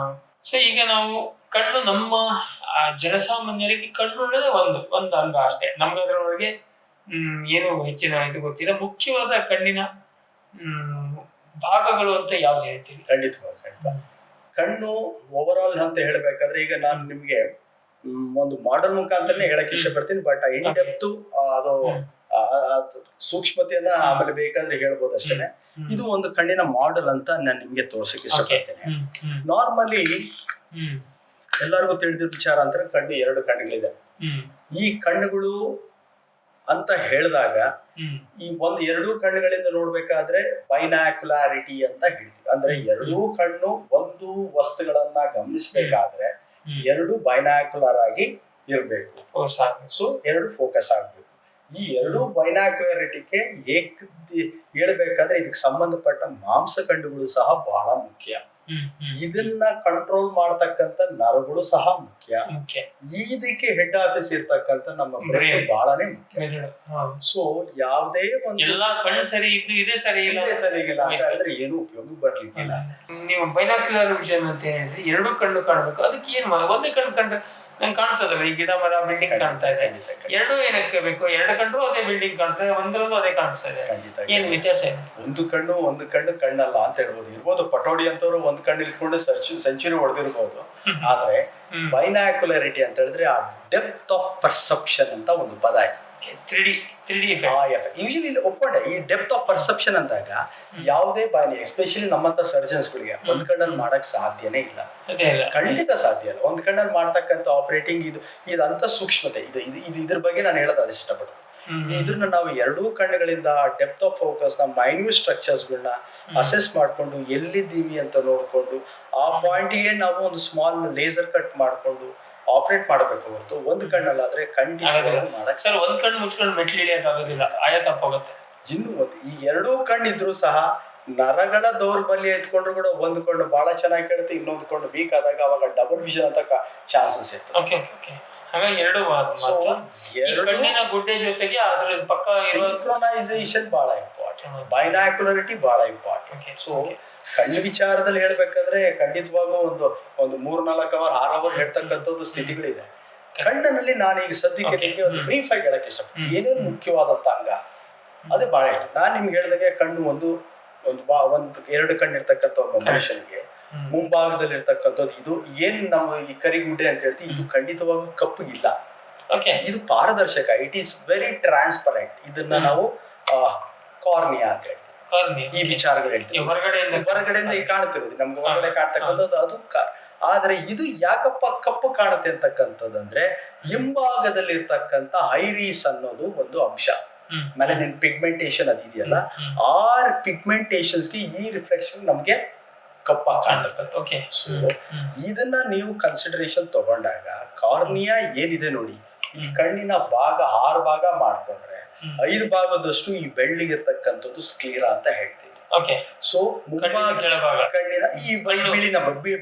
ಸೊ ಈಗ ನಾವು ಕಣ್ಣು, ನಮ್ಮ ಜನಸಾಮಾನ್ಯರಿಗೆ ಕಣ್ಣು ಅನ್ನೋದೇ ಒಂದು ಅಂಗ ಅಷ್ಟೇ. ನಮ್ಗೆ ಅದರೊಳಗೆ ಏನು ಹೆಚ್ಚಿನ ಇದು ಗೊತ್ತಿಲ್ಲ. ಮುಖ್ಯವಾದ ಕಣ್ಣಿನ ಭಾಗಗಳು ಅಂತ ಯಾವ್ದು ಹೇಳ್ತೀವಿ? ಖಂಡಿತ ಕಣ್ಣು ಓವರ್ ಆಲ್ ಅಂತ ಹೇಳ್ಬೇಕಾದ್ರೆ ಈಗ ನಾನು ನಿಮ್ಗೆ ಒಂದು ಮಾಡೆಲ್ ಮುಖಾಂತರನೇ ಹೇಳಕ್ ಇಷ್ಟಪಡ್ತೀನಿ. ಬಟ್ ಇನ್ ಡೆಪ್ತ್ ಅದು ಸೂಕ್ಷ್ಮತೆಯನ್ನ ಆಮೇಲೆ ಬೇಕಾದ್ರೆ ಹೇಳ್ಬೋದು ಅಷ್ಟೇನೆ. ಇದು ಒಂದು ಕಣ್ಣಿನ ಮಾಡೆಲ್ ಅಂತ ನಾನು ನಿಮ್ಗೆ ತೋರ್ಸಕ್ ಇಷ್ಟಪಡ್ತೇನೆ. ನಾರ್ಮಲಿ ಎಲ್ಲರಿಗೂ ತಿಳಿದ ವಿಚಾರ ಅಂದ್ರೆ ಕಣ್ಣು 2 ಕಣ್ಣುಗಳಿದೆ. ಈ ಕಣ್ಣುಗಳು ಅಂತ ಹೇಳಿದಾಗ ಈ ಒಂದು 2 ಕಣ್ಣುಗಳಿಂದ ನೋಡ್ಬೇಕಾದ್ರೆ ಬೈನಾಕ್ಯುಲಾರಿಟಿ ಅಂತ ಹೇಳ್ತೀವಿ. ಅಂದ್ರೆ 2 ಕಣ್ಣು ಒಂದು ವಸ್ತುಗಳನ್ನ ಗಮನಿಸಬೇಕಾದ್ರೆ 2 ಬೈನಾಕ್ಯುಲರ್ ಆಗಿ ಇರ್ಬೇಕು. ಸೊ 2 ಫೋಕಸ್ ಆಗ್ಬೇಕು. ಈ 2 ಬೈನಾಕ್ಯುಲಾರಿಟಿಗೆ ಹೇಳ್ಬೇಕಾದ್ರೆ ಇದಕ್ಕೆ ಸಂಬಂಧಪಟ್ಟ ಮಾಂಸ ಕಣ್ಣುಗಳು ಸಹ ಬಹಳ ಮುಖ್ಯ. ಇದನ್ನ ಕಂಟ್ರೋಲ್ ಮಾಡ್ತಕ್ಕಂತ ನರಗಳು ಸಹ ಮುಖ್ಯ. ಇದಕ್ಕೆ ಹೆಡ್ ಆಫೀಸ್ ಇರ್ತಕ್ಕಂತ ನಮ್ಮ ಬ್ರೈನ್ ಬಹಳನೇ ಮುಖ್ಯ. ಸೊ ಯಾವುದೇ ಒಂದು ಕಣ್ಣು ಸರಿ ಇದ್ದು ಇದೇ ಸರಿ ಇಲ್ಲ ಅಂತ ಹೇಳಿದ್ರೆ ಏನು ಉಪಯೋಗ ಬರ್ಲಿಕ್ಕಿಲ್ಲ. ನೀವು ಬೈನಾಕ್ಯುಲರ್ ವಿಷನ್ ಅಂತ ಹೇಳಿದ್ರೆ 2 ಕಣ್ಣು ಕಾಣಬೇಕು. ಅದಕ್ಕೆ ಏನ್ ಒಂದೇ ಕಣ್ಣು ಕಂಡ್ರೆ ನಂಗೆ ಕಾಣ್ತದಲ್ಲ, ಈ ಗಿಡ ಮರ ಬಿಲ್ಡಿಂಗ್ ಕಾಣ್ತಾ ಇದೆ. 2 ಏನಕ್ಕೆ ಬೇಕು? 2 ಕಂಡ್ರು ಅದೇ ಬಿಲ್ಡಿಂಗ್ ಕಾಣ್ತದೆ, ಒಂದರಲ್ಲೂ ಅದೇ ಕಾಣಿಸ್ತಾ ಇದೆ. ಏನ್ ವ್ಯತ್ಯಾಸ ಇದೆ? ಒಂದು ಕಣ್ಣು ಕಣ್ಣಲ್ಲ ಅಂತ ಹೇಳ್ಬೋದು. ಇರ್ಬೋದು ಪಟೋಡಿ ಅಂತವ್ರು ಒಂದ್ ಕಣ್ಣು ಇಟ್ಕೊಂಡು ಸೆಂಚುರಿ ಹೊಡೆದಿರ್ಬೋದು. ಆದ್ರೆ ಬೈನಾಕ್ಯುಲಾರಿಟಿ ಅಂತ ಹೇಳಿದ್ರೆ ಆ ಡೆಪ್ತ್ ಆಫ್ ಪರ್ಸೆಪ್ಷನ್ ಅಂತ ಒಂದು ಪದ ಇದೆ. 3D ಯೂಶಲಿ ಒಪ್ಪಂಡೆ ಈ ಡೆಪ್ತ್ ಆಫ್ ಪರ್ಸೆಪ್ಷನ್ ಅಂದಾಗ ಯಾವುದೇ ಬಾಯಿ ಎಸ್ಪೆಷಲಿ ನಮ್ಮಂತ ಸರ್ಜನ್ಸ್ ಗಳಿಗೆ ಒಂದ್ ಕಣ್ಣಲ್ಲಿ ಮಾಡಕ್ ಸಾಧ್ಯನೇ ಇಲ್ಲ. ಖಂಡಿತ ಸಾಧ್ಯ ಇಲ್ಲ. ಒಂದ್ ಕಣ್ಣಲ್ಲಿ ಮಾಡ್ತಕ್ಕಂಥ ಆಪರೇಟಿಂಗ್ ಇದಂತ ಸೂಕ್ಷ್ಮತೆ ಇದ್ರ ಬಗ್ಗೆ ನಾನು ಹೇಳೋದು ಅದು ಇಷ್ಟಪಡ್ತೀನಿ. ಇದ್ರನ್ನ ನಾವು 2 ಕಣ್ಣುಗಳಿಂದ ಡೆಪ್ತ್ ಆಫ್ ಫೋಕಸ್ ನ ಮೈನ್ಯೂಟ್ ಸ್ಟ್ರಕ್ಚರ್ಸ್ ಗಳನ್ನ ಅಸೆಸ್ ಮಾಡ್ಕೊಂಡು ಎಲ್ಲಿದ್ದೀವಿ ಅಂತ ನೋಡ್ಕೊಂಡು ಆ ಪಾಯಿಂಟ್ಗೆ ನಾವು ಒಂದು ಸ್ಮಾಲ್ ಲೇಸರ್ ಕಟ್ ಮಾಡ್ಕೊಂಡು ಆಪರೇಟ್ ಮಾಡಬೇಕು ಹೊರತು ಒಂದು ಕಣ್ಣಲ್ಲಾದ್ರೆ ಖಂಡಿತ ಮಾಡಕ್ ಸರ್. ಒಂದ್ ಕಣ್ಣು ಮುಚ್ಕೊಂಡು ಮೆಟ್ಲು ಇಳಿಯಕ್ ಆಗೋದಿಲ್ಲ, ಆಯ ತಪ್ಪಾಗುತ್ತೆ. ಇನ್ನು ಈ 2 ಕಣ್ಣಿದ್ರು ಸಹ ನರಗಳ ದೌರ್ಬಲ್ಯ ಇಟ್ಕೊಂಡ್ರು ಕೂಡ ಒಂದು ಕಣ್ಣು ಬಹಳ ಚೆನ್ನಾಗಿ ಕೇಳುತ್ತೆ, ಇನ್ನೊಂದು ಕಣ್ಣು ವೀಕ್ ಆದಾಗ ಅವಾಗ ಡಬಲ್ ವಿಷನ್ ಅಂತ ಚಾನ್ಸಸ್ ಇರ್ತದೆ. ಹಾಗಾಗಿ 2 ಕಣ್ಣಿನ ಗುಡ್ಡೆ ಜೊತೆಗೆ ಅದ್ರ ಪಕ್ಕ ಸಿಂಕ್ರೊನೈಸೇಷನ್ ಬಹಳ ಇಂಪಾರ್ಟೆಂಟ್, ಬೈನಾಕ್ಯುಲಾರಿಟಿ ಬಹಳ ಇಂಪಾರ್ಟೆಂಟ್. ಸೊ ಕಣ್ಣು ವಿಚಾರದಲ್ಲಿ ಹೇಳ್ಬೇಕಾದ್ರೆ ಖಂಡಿತವಾಗೂ ಒಂದು 3-4 ಅವರ್ 6 ಅವರ್ ಹೇಳ್ತಕ್ಕಂಥದ್ದು ಸ್ಥಿತಿಗಳಿದೆ. ಕಣ್ಣಿನಲ್ಲಿ ನಾನು ಈಗ ಸದ್ಯಕ್ಕೆ ನಿಮ್ಗೆ ಒಂದು ಬ್ರೀಫ್ ಆಗಿ ಹೇಳಕ್ ಇಷ್ಟಪಡ್ತೀನಿ. ಏನೇನು ಮುಖ್ಯವಾದಂತ ಅಂಗ ಅದೇ ಬಹಳ ಇಷ್ಟ. ನಾನ್ ನಿಮ್ಗೆ ಹೇಳ್ದಾಗೆ ಕಣ್ಣು ಒಂದು 2 ಕಣ್ಣು ಇರ್ತಕ್ಕಂಥ ಒಬ್ಬ ಮನುಷ್ಯನಿಗೆ ಮುಂಭಾಗದಲ್ಲಿ ಇರ್ತಕ್ಕಂಥದ್ದು ಇದು ಏನ್ ನಾವು ಈ ಕರಿಗುಡ್ಡೆ ಅಂತ ಹೇಳ್ತೀವಿ, ಇದು ಖಂಡಿತವಾಗೂ ಕಪ್ಪಗಿಲ್ಲ. ಇದು ಪಾರದರ್ಶಕ, ಇಟ್ ಈಸ್ ವೆರಿ ಟ್ರಾನ್ಸ್ಪರೆಂಟ್. ಇದನ್ನ ನಾವು ಕಾರ್ನಿಯಾ ಅಂತ ಹೇಳ್ತೀವಿ. ಈ ವಿಚಾರಗಳು ಹೇಳ್ತೀವಿ. ಹೊರಗಡೆಯಿಂದ ಕಾಣ್ತಿರೋದು ನಮ್ಗೆ ಹೊರಗಡೆ ಕಾಣ್ತಕ್ಕಂಥದ್ದು ಅದು ಆದ್ರೆ ಇದು ಯಾಕಪ್ಪ ಕಪ್ಪು ಕಾಣುತ್ತೆ ಅಂತಕ್ಕಂಥದ್ದಂದ್ರೆ ಹಿಂಭಾಗದಲ್ಲಿ ಇರ್ತಕ್ಕಂಥ ಐರಿಸ್ ಅನ್ನೋದು ಒಂದು ಅಂಶ. ಆಮೇಲೆ ನಿನ್ ಪಿಗ್ಮೆಂಟೇಶನ್ ಅದಿದೆಯಲ್ಲ, ಆ ಪಿಗ್ಮೆಂಟೇಶನ್ಸ್ಗೆ ಈ ರಿಫ್ಲೆಕ್ಷನ್ ನಮ್ಗೆ ಕಪ್ಪ ಕಾಣ್ತಕ್ಕಂಥ. ಸೊ ಇದನ್ನ ನೀವು ಕನ್ಸಿಡರೇಷನ್ ತಗೊಂಡಾಗ ಕಾರ್ನಿಯಾ ಏನಿದೆ ನೋಡಿ, ಈ ಕಣ್ಣಿನ ಭಾಗ 6 ಭಾಗ ಮಾಡ್ಕೊಂಡ್ರೆ 5 ಭಾಗದಷ್ಟು ಈ ಬೆಳ್ಳಿಗಿರ್ತಕ್ಕಂಥದ್ದು ಸ್ಕ್ಲೀರಾ ಅಂತ ಹೇಳ್ತೀವಿ. ಸೊ ಕಣ್ಣಿನ ಈ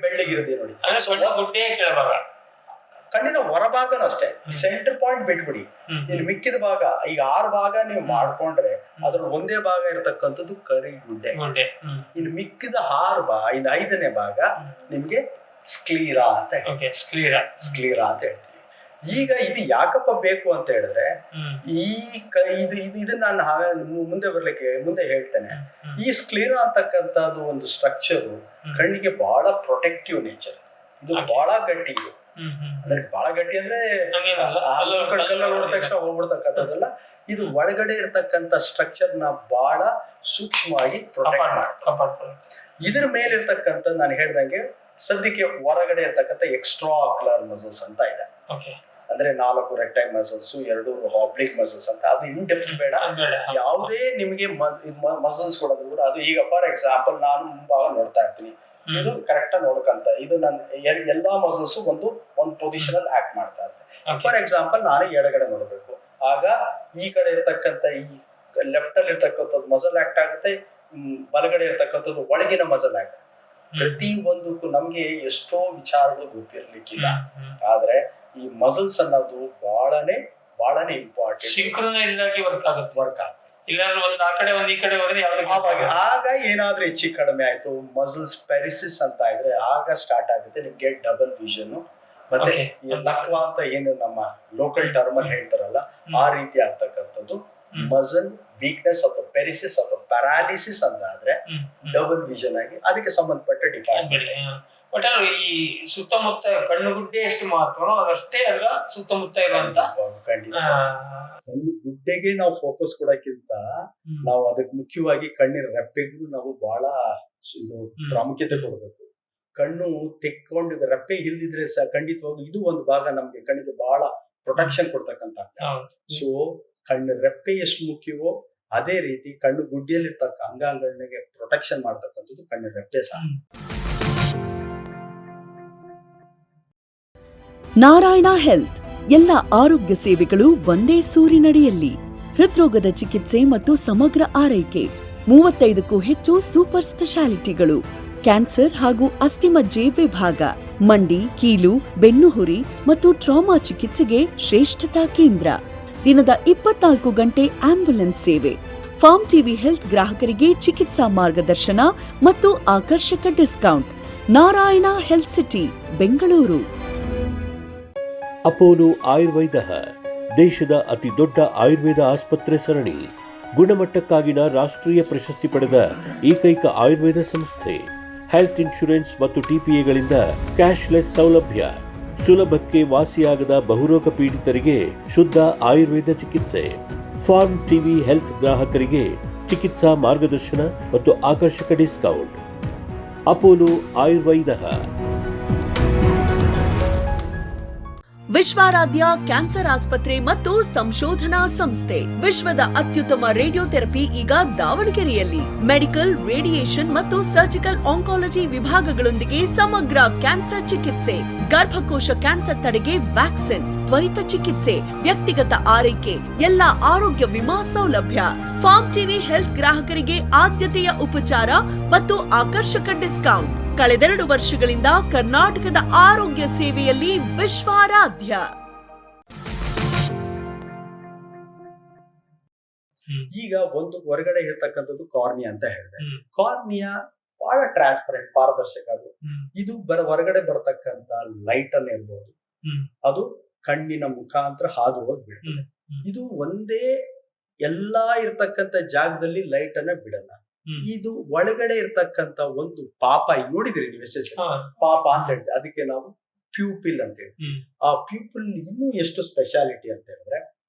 ಬೆಳ್ಳಿಗಿರದೆ ನೋಡಿ, ಕಣ್ಣಿನ ಹೊರಭಾಗನೂ ಅಷ್ಟೇ ಸೆಂಟರ್ ಪಾಯಿಂಟ್ ಬಿಟ್ಬಿಡಿ. ಇಲ್ಲಿ ಮಿಕ್ಕಿದ ಭಾಗ ಈಗ 6 ಭಾಗ ನೀವು ಮಾಡ್ಕೊಂಡ್ರೆ ಅದ್ರಲ್ಲಿ ಒಂದೇ ಭಾಗ ಇರತಕ್ಕಂಥದ್ದು ಕರಿಗುಡ್ಡೆ. ಇನ್ನು ಮಿಕ್ಕಿದ 5ನೇ ಭಾಗ ನಿಮ್ಗೆ ಸ್ಕ್ಲೀರಾ ಅಂತ ಸ್ಕ್ಲೀರಾ ಅಂತ ಹೇಳ್ತೀವಿ. ಈಗ ಇದು ಯಾಕಪ್ಪ ಬೇಕು ಅಂತ ಹೇಳಿದ್ರೆ ಇದನ್ನ ನಾನು ಮುಂದೆ ಹೇಳ್ತೇನೆ. ಈ ಸ್ಕ್ಲೀರಾ ಅಂತಕ್ಕಂಥದ್ದು ಒಂದು ಸ್ಟ್ರಕ್ಚರ್ ಕಣ್ಣಿಗೆ ಬಹಳ ಪ್ರೊಟೆಕ್ಟಿವ್ ನೇಚರ್. ಇದು ಬಹಳ ಗಟ್ಟಿ. ಇದು ಅಂದ್ರೆ ಬಹಳ ಗಟ್ಟಿ ಅಂದ್ರೆ ಕಲ್ಲ ನೋಡಿದ ತಕ್ಷಣ ಹೋಗ್ಬಿಡ್ತಕ್ಕಂಥದ್ದಲ್ಲ. ಇದು ಒಳಗಡೆ ಇರ್ತಕ್ಕಂಥ ಸ್ಟ್ರಕ್ಚರ್ ನ ಬಹಳ ಸೂಕ್ಷ್ಮವಾಗಿ ಪ್ರೊಟೆಕ್ಟ್ ಮಾಡ್ತಾರೆ. ಇದ್ರ ಮೇಲೆ ಇರ್ತಕ್ಕಂಥ ನಾನು ಹೇಳ್ದಂಗೆ ಸದ್ಯಕ್ಕೆ ಹೊರಗಡೆ ಇರ್ತಕ್ಕಂಥ ಎಕ್ಸ್ಟ್ರಾ ಆಕ್ಯುಲರ್ ಮಸಲ್ಸ್ ಅಂತ ಇದೆ. ಅಂದ್ರೆ 4 ರೆಕ್ಟೈಲ್ ಮಸಲ್ಸ್, 2 ಆಬ್ಲಿಕ್ ಮಸಲ್ಸ್ ಅಂತ. ಅದು ಇನ್ ಡೆಪ್ತ್ ಬೇಡ. ಯಾವುದೇ ನಿಮಗೆ ಮಸಲ್ಸ್ ಕೊಡೋದು ಕೂಡ ಅದು ಈಗ ಫಾರ್ ಎಕ್ಸಾಂಪಲ್ ನಾನು ಮುಂಭಾಗ ನೋಡ್ತಾ ಇರ್ತೀನಿ, ಇದು ಕರೆಕ್ಟ್ ಆಗಿ ನೋಡ್ಕಂತ ಇದು ನನ್ನ ಎಲ್ಲಾ ಮಸಲ್ಸ್ ಒಂದು ಪೊಸಿಷನ್ ಅಲ್ಲಿ ಆಕ್ಟ್ ಮಾಡ್ತಾ ಇರುತ್ತೆ. ಫಾರ್ ಎಕ್ಸಾಂಪಲ್ ನಾನು ಎಡಗಡೆ ನೋಡ್ಬೇಕು, ಆಗ ಈ ಕಡೆ ಇರ್ತಕ್ಕಂಥ ಈ ಲೆಫ್ಟ್ ಅಲ್ಲಿ ಇರ್ತಕ್ಕಂಥದ್ದು ಮಸಲ್ ಆಕ್ಟ್ ಆಗುತ್ತೆ, ಬಲಗಡೆ ಇರ್ತಕ್ಕಂಥದ್ದು ಒಳಗಿನ ಮಸಲ್ ಆಕ್ಟ್. ಪ್ರತಿ ಒಂದಕ್ಕೂ ನಮ್ಗೆ ಎಷ್ಟೋ ವಿಚಾರಗಳು ಗೊತ್ತಿರ್ಲಿಕ್ಕಿಲ್ಲ, ಆದ್ರೆ ಈ ಮಸಲ್ಸ್ ಅನ್ನೋದು ಬಹಳನೇ ಇಂಪಾರ್ಟೆಂಟ್. ಸಿಂಕ್ರೊನೈಸ್ಡ್ ಆಗಿ ವರ್ಕ್ ಆಗುತ್ತೆ. ಇಲ್ಲಾಂದ್ರೆ ಒಂದ್ ಆ ಕಡೆ ಒಂದ್ ಈ ಕಡೆ ಹೋದ್ರೆ ಆಗ ಏನಾದ್ರೂ ಹೆಚ್ಚು ಕಡಿಮೆ ಆಯ್ತು, ಮಸಲ್ಸ್ ಪೆರಿಸಿಸ್ ಅಂತ ಇದ್ರೆ ಆಗ ಸ್ಟಾರ್ಟ್ ಆಗುತ್ತೆ ನಿಮ್ಗೆ ಡಬಲ್ ವಿಷನ್. ಮತ್ತೆ ಈ ಲಕ್ವಾ ಅಂತ ಏನು ನಮ್ಮ ಲೋಕಲ್ ಟರ್ಮ್ ಅಲ್ಲಿ ಹೇಳ್ತಾರಲ್ಲ, ಆ ರೀತಿ ಆಗ್ತಕ್ಕಂಥದ್ದು ಮಸಲ್ ವೀಕ್ನೆಸ್ ಅಥವಾ ಪೆರಿಸಿಸ್ ಅಥವಾ ಪ್ಯಾರಾಲಿಸಿಸ್ ಅಂತ ಆದ್ರೆ ಡಬಲ್ ವಿಷನ್ ಆಗಿ ಅದಕ್ಕೆ ಸಂಬಂಧಪಟ್ಟ ಡಿಪಾರ್ಟ್ಮೆಂಟ್. ಒಟ್ಟಾರೆ ಈ ಸುತ್ತಮುತ್ತ ಕಣ್ಣುಗುಡ್ಡೆ ಎಷ್ಟು ಮಹತ್ವನೋ ಅದಷ್ಟೇ ಅದರ ಸುತ್ತಮುತ್ತ ಇರುವಂತ ಕಣ್ಣು ಗುಡ್ಡೆಗೆ ನಾವು ಫೋಕಸ್ ಕೊಡಕ್ಕಿಂತ ನಾವು ಅದಕ್ಕೆ ಮುಖ್ಯವಾಗಿ ಕಣ್ಣಿನ ರೆಪ್ಪೆಗೂ ನಾವು ಬಹಳ ಇದು ಪ್ರಾಮುಖ್ಯತೆ ಕೊಡಬೇಕು. ಕಣ್ಣು ತೆಕ್ಕೊಂಡು ರೆಪ್ಪೆ ಇಲ್ದಿದ್ರೆ ಸಹ ಖಂಡಿತವಾಗೂ ಇದು ಒಂದು ಭಾಗ ನಮ್ಗೆ ಕಣ್ಣಿಗೆ ಬಹಳ ಪ್ರೊಟೆಕ್ಷನ್ ಕೊಡ್ತಕ್ಕಂತ. ಸೊ ಕಣ್ಣು ರೆಪ್ಪೆ ಎಷ್ಟು ಮುಖ್ಯವೋ ಅದೇ ರೀತಿ ಕಣ್ಣು ಗುಡ್ಡಿಯಲ್ಲಿರ್ತಕ್ಕ ಅಂಗಾಂಗಗಳಿಗೆ ಪ್ರೊಟೆಕ್ಷನ್ ಮಾಡ್ತಕ್ಕಂಥದ್ದು ಕಣ್ಣಿನ ರೆಪ್ಪೆ ಸಹ. ನಾರಾಯಣ ಹೆಲ್ತ್ ಎಲ್ಲ ಆರೋಗ್ಯ ಸೇವೆಗಳು ಒಂದೇ ಸೂರಿನಡಿಯಲ್ಲಿ. ಹೃದ್ರೋಗದ ಚಿಕಿತ್ಸೆ ಮತ್ತು ಸಮಗ್ರ ಆರೈಕೆ, 35ಕ್ಕೂ ಹೆಚ್ಚು ಸೂಪರ್ ಸ್ಪೆಷಾಲಿಟಿಗಳು, ಕ್ಯಾನ್ಸರ್ ಹಾಗೂ ಅಸ್ಥಿಮಜ್ಜೆ ವಿಭಾಗ, ಮಂಡಿ, ಕೀಲು, ಬೆನ್ನುಹುರಿ ಮತ್ತು ಟ್ರಾಮಾ ಚಿಕಿತ್ಸೆಗೆ ಶ್ರೇಷ್ಠತಾ ಕೇಂದ್ರ, ದಿನದ 24 ಗಂಟೆ ಆಂಬ್ಯುಲೆನ್ಸ್ ಸೇವೆ. ಫಾರ್ಮ್ ಟಿವಿ ಹೆಲ್ತ್ ಗ್ರಾಹಕರಿಗೆ ಚಿಕಿತ್ಸಾ ಮಾರ್ಗದರ್ಶನ ಮತ್ತು ಆಕರ್ಷಕ discount. Narayana health city, Bengaluru. Apollo Ayurveda ದೇಶದ ಅತಿ ದೊಡ್ಡ ಆಯುರ್ವೇದ ಆಸ್ಪತ್ರೆ ಸರಣಿ. ಗುಣಮಟ್ಟಕ್ಕಾಗಿನ ರಾಷ್ಟ್ರೀಯ ಪ್ರಶಸ್ತಿ ಪಡೆದ ಏಕೈಕ ಆಯುರ್ವೇದ ಸಂಸ್ಥೆ. ಹೆಲ್ತ್ ಇನ್ಶೂರೆನ್ಸ್ ಮತ್ತು ಟಿಪಿಎಗಳಿಂದ ಕ್ಯಾಶ್ಲೆಸ್ ಸೌಲಭ್ಯ. ಸುಲಭಕ್ಕೆ ವಾಸಿಯಾಗದ ಬಹುರೋಗ ಪೀಡಿತರಿಗೆ ಶುದ್ಧ ಆಯುರ್ವೇದ ಚಿಕಿತ್ಸೆ. ಫಾರ್ಮ್ ಟಿವಿ ಹೆಲ್ತ್ ಗ್ರಾಹಕರಿಗೆ ಚಿಕಿತ್ಸಾ ಮಾರ್ಗದರ್ಶನ ಮತ್ತು ಆಕರ್ಷಕ discount. Apollo Ayurveda. Vishwaradhya cancer ಆಸ್ಪತ್ರೆ ಮತ್ತು ಸಂಶೋಧನಾ ಸಂಸ್ಥೆ. ವಿಶ್ವದ ಅತ್ಯುತ್ತಮ ರೇಡಿಯೋಥೆರಪಿ ಈಗ ದಾವಣಗೆರೆಯಲ್ಲಿ. ಮೆಡಿಕಲ್, ರೇಡಿಯೇಷನ್ ಮತ್ತು ಸರ್ಜಿಕಲ್ ಆಂಕಾಲಜಿ ವಿಭಾಗಗಳೊಂದಿಗೆ ಸಮಗ್ರ ಕ್ಯಾನ್ಸರ್ ಚಿಕಿತ್ಸೆ, ಗರ್ಭಕೋಶ ಕ್ಯಾನ್ಸರ್ ತಡೆಗೆ ವ್ಯಾಕ್ಸಿನ್, ತ್ವರಿತ ಚಿಕಿತ್ಸೆ, ವ್ಯಕ್ತಿಗತ ಆರೈಕೆ, ಎಲ್ಲ ಆರೋಗ್ಯ ವಿಮಾ ಸೌಲಭ್ಯ. ಫಾರ್ಮ್ ಟಿವಿ ಹೆಲ್ತ್ ಗ್ರಾಹಕರಿಗೆ ಆದ್ಯತೆಯ ಉಪಚಾರ ಮತ್ತು ಆಕರ್ಷಕ ಡಿಸ್ಕೌಂಟ್. ಕಳೆದೆರಡು ವರ್ಷಗಳಿಂದ ಕರ್ನಾಟಕದ ಆರೋಗ್ಯ ಸೇವೆಯಲ್ಲಿ ವಿಶ್ವಾರಾಧ್ಯ. ಈಗ ಒಂದು ಹೊರಗಡೆ ಇರ್ತಕ್ಕಂಥದ್ದು ಕಾರ್ನಿಯಾ ಅಂತ ಹೇಳಿದೆ. ಕಾರ್ನಿಯಾ ಬಹಳ ಟ್ರಾನ್ಸ್ಪರೆಂಟ್, ಪಾರದರ್ಶಕ. ಅದು ಇದು ಹೊರಗಡೆ ಬರ್ತಕ್ಕಂತ ಲೈಟ್ ಅನ್ನ ಇರ್ಬೋದು, ಅದು ಕಣ್ಣಿನ ಮುಖಾಂತರ ಹಾದು ಹೋಗಿ ಬಿಡ್ತದೆ. ಇದು ಒಂದೇ ಎಲ್ಲಾ ಇರ್ತಕ್ಕಂಥ ಜಾಗದಲ್ಲಿ ಲೈಟ್ ಅನ್ನ ಬಿಡಲ್ಲ. ಇದು ಒಳಗಡೆ ಇರ್ತಕ್ಕಂತ ಒಂದು ಪಾಪ, ನೋಡಿದ್ರಿ ನೀವು ಎಷ್ಟೇ ಪಾಪ ಅಂತ ಹೇಳಿದ್ರೆ ಅದಕ್ಕೆ ನಾವು ಪ್ಯೂಪಿಲ್ ಅಂತ ಹೇಳ್ತೀವಿ. ಆ ಪ್ಯೂಪಿಲ್ ಇನ್ನೂ ಎಷ್ಟು ಸ್ಪೆಷಾಲಿಟಿ ಅಂತ ಹೇಳಿದ್ರೆ